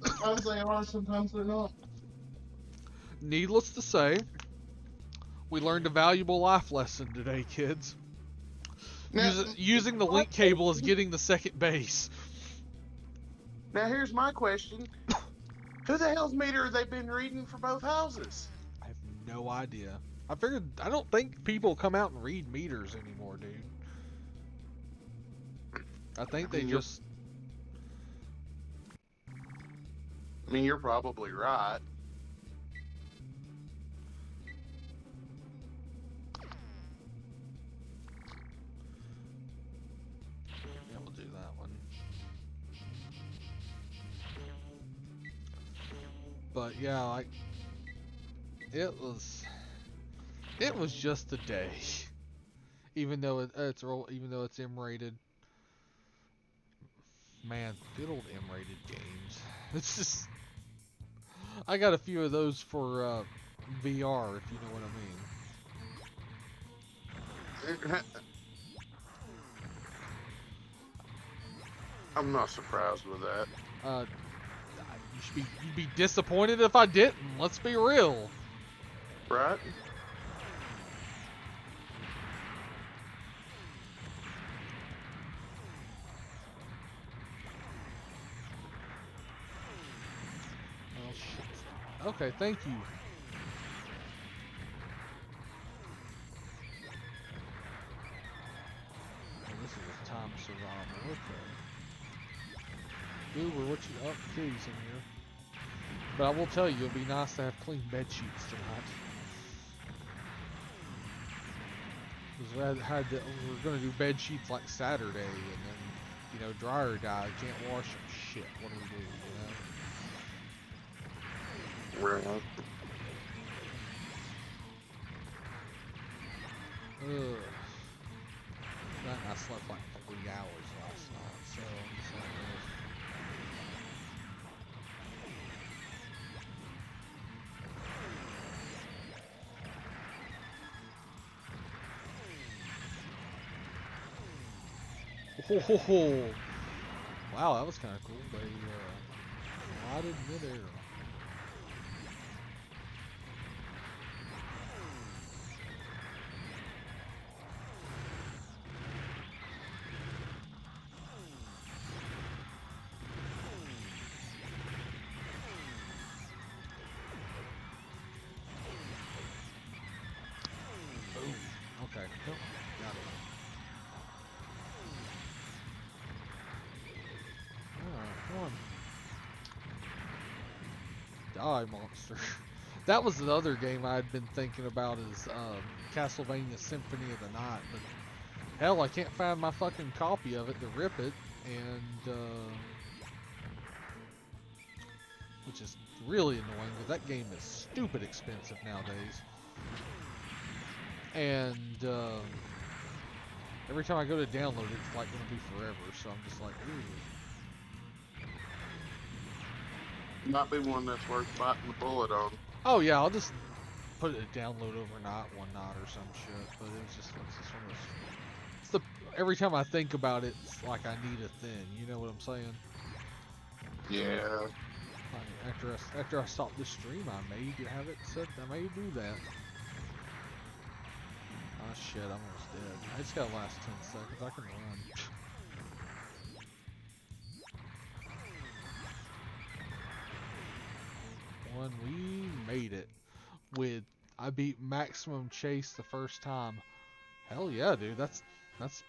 Sometimes they are, sometimes they're not. Needless to say, we learned a valuable life lesson today, kids. Using the link cable is getting the second base. Now here's my question. Who the hell's meter have they been reading for both houses? I have no idea. I don't think people come out and read meters anymore, dude. I think they just... I mean, you're probably right. Yeah, we'll do that one. But yeah, like it was just a day. Even though it's M-rated. Man, good old M-rated games. It's just I got a few of those for VR, if you know what I mean. I'm not surprised with that. You'd be disappointed if I didn't. Let's be real. Right? Oh shit. Okay, thank you. Oh, this is a time survival. Okay. Goober, what you up? Kitty's in here. But I will tell you, it'll be nice to have clean bed sheets tonight. Because we're going to do bed sheets like Saturday, and then, dryer died. Can't wash them. Shit, what do we do, Right. Ugh. I slept like 3 hours last night, so I'm just like, ugh. Ho, ho, ho. Wow, that was kind of cool. They glided midair. Boom. Okay. Nope. Got it. Alright, come on. Die, monster. That was another game I'd been thinking about is Castlevania Symphony of the Night, but hell, I can't find my fucking copy of it to rip it, and which is really annoying because that game is stupid expensive nowadays. And every time I go to download it, it's like gonna be forever. So I'm just like, ooh. Might be one that's worth biting the bullet on. Oh yeah, I'll just put it to download overnight one night or some shit. But it's just one of those. It's the every time I think about it, it's like I need a thing. You know what I'm saying? Yeah. After I stop this stream, I may have it set. I may do that. Oh shit, I'm almost dead. I just gotta last 10 seconds. I can run. We made it. I beat maximum chase the first time. Hell yeah, dude. That's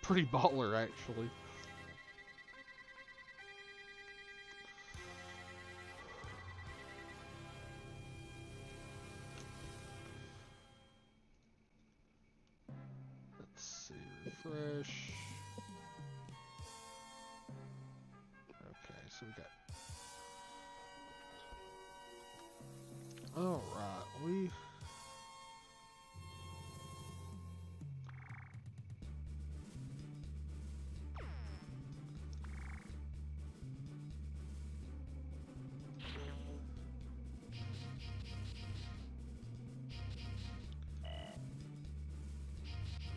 pretty baller actually. Let's see, refresh. Okay, so we got. All right,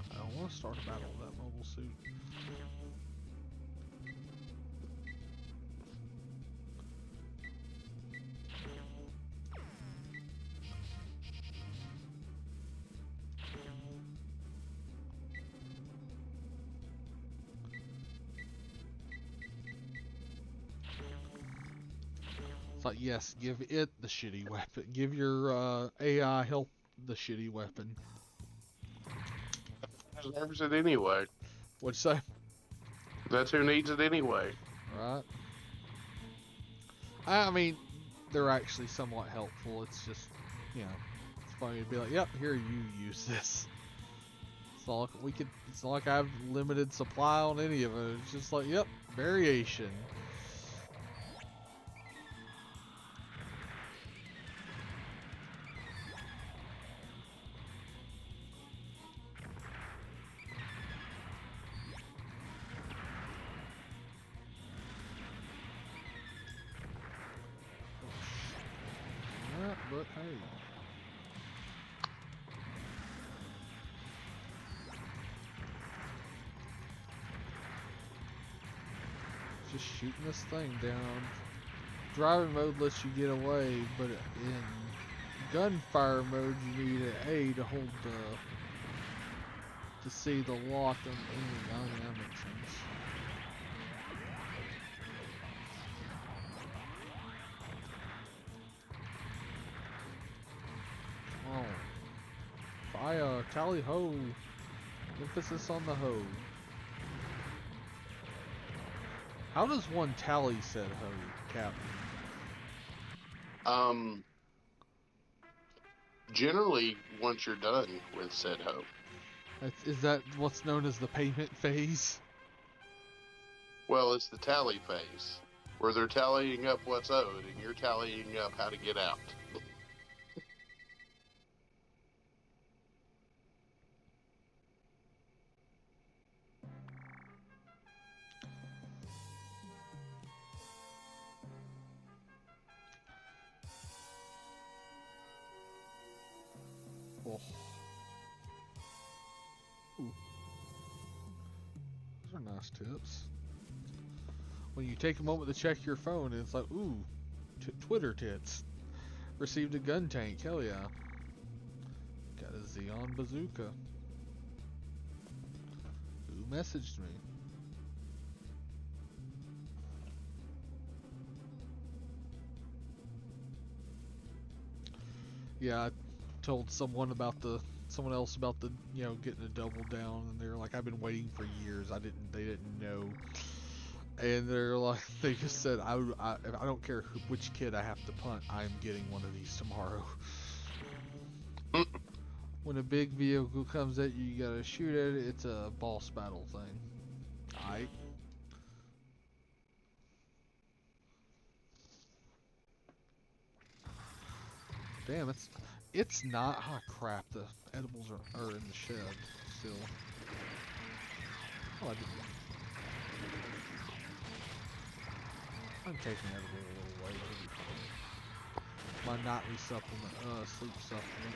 I don't want to start a battle with that mobile suit. It's like, yes, give it the shitty weapon. Give your AI help the shitty weapon. Deserves it anyway. What'd you say? That's who needs it anyway. Right. I mean, they're actually somewhat helpful. It's just, you know, it's funny to be like, yep, here, you use this. It's not like it's not like I have limited supply on any of it. It's just like, yep, variation. But hey. Just shooting this thing down. Driving mode lets you get away, but in gunfire mode you need an A to hold to see the lock on any gun. That makes sense. Fire, tally ho. Emphasis on the ho. How does one tally said ho, Captain? Generally, once you're done with said ho. Is that what's known as the payment phase? Well, it's the tally phase, where they're tallying up what's owed, and you're tallying up how to get out. Oh. Ooh. Those are nice tips. When you take a moment to check your phone, it's like, ooh, Twitter tits. Received a gun tank. Hell yeah. Got a Zeon bazooka. Who messaged me? Yeah, I told someone else about the, getting a double down, and they're like, I've been waiting for years. They didn't know. And they're like, they just said, I don't care which kid I have to punt, I'm getting one of these tomorrow. When a big vehicle comes at you, you gotta shoot at it. It's a boss battle thing. Aight. Damn, it's not. Oh crap, the edibles are in the shed still. Oh, I'm taking edible a little way. My nightly supplement, sleep supplement.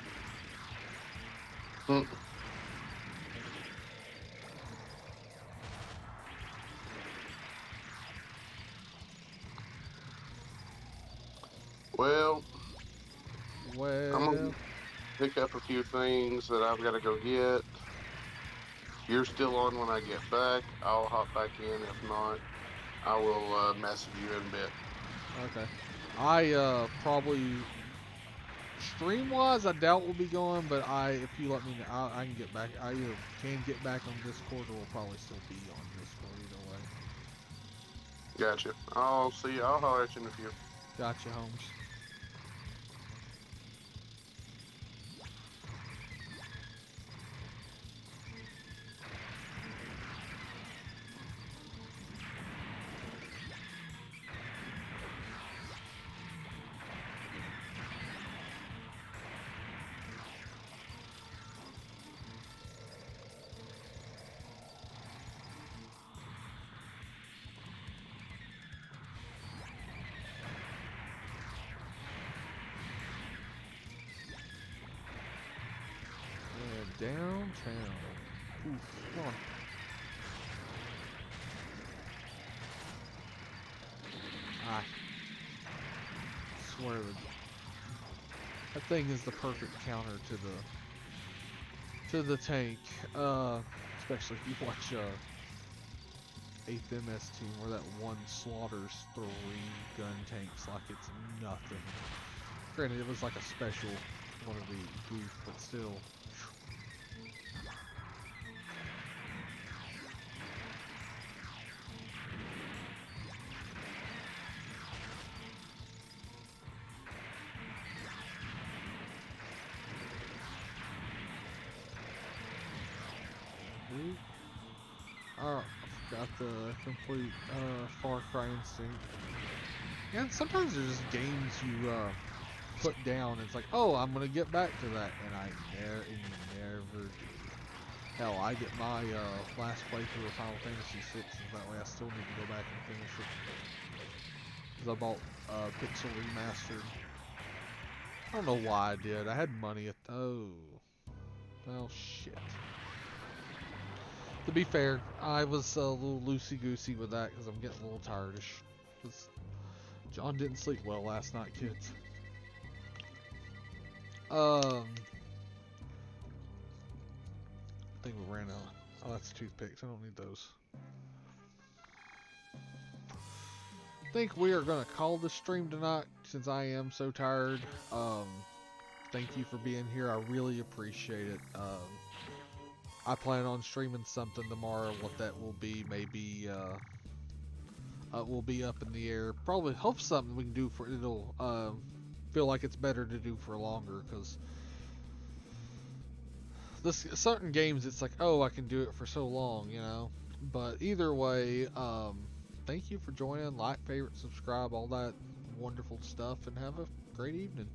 Well, I'm gonna Well, pick up a few things that I've got to go get. You're still on when I get back. I'll hop back in. If not, I will message you in a bit. okay. I probably stream-wise, I doubt we'll be going, but if you let me know, I can get back. I either can get back on Discord, or will probably still be on Discord either way. Gotcha. I'll see you. I'll holler at you in a few. Gotcha, Holmes. Downtown. Oof, come on. I swear that thing is the perfect counter to the tank. Especially if you watch 8th MS Team, where that one slaughters 3 gun tanks like it's nothing. Granted, it was like a special one of the goof, but still. I forgot the complete Far Cry instinct. Yeah, sometimes there's just games you put down. It's like, oh, I'm gonna get back to that, and I never do. Hell, I get my last playthrough of Final Fantasy VI, and that way I still need to go back and finish it. Because I bought Pixel Remastered. I don't know why I did. I had money at well, shit. To be fair, I was a little loosey-goosey with that because I'm getting a little tiredish. John didn't sleep well last night, kids. I think we ran out. Oh, that's toothpicks. I don't need those. I think we are going to call this stream tonight since I am so tired. Thank you for being here. I really appreciate it. I plan on streaming something tomorrow. What that will be, maybe will be up in the air. Probably hope something we can do for it'll feel like it's better to do for longer, because this certain games it's like, oh, I can do it for so long, you know. But either way, thank you for joining. Like, favorite, subscribe, all that wonderful stuff, and have a great evening.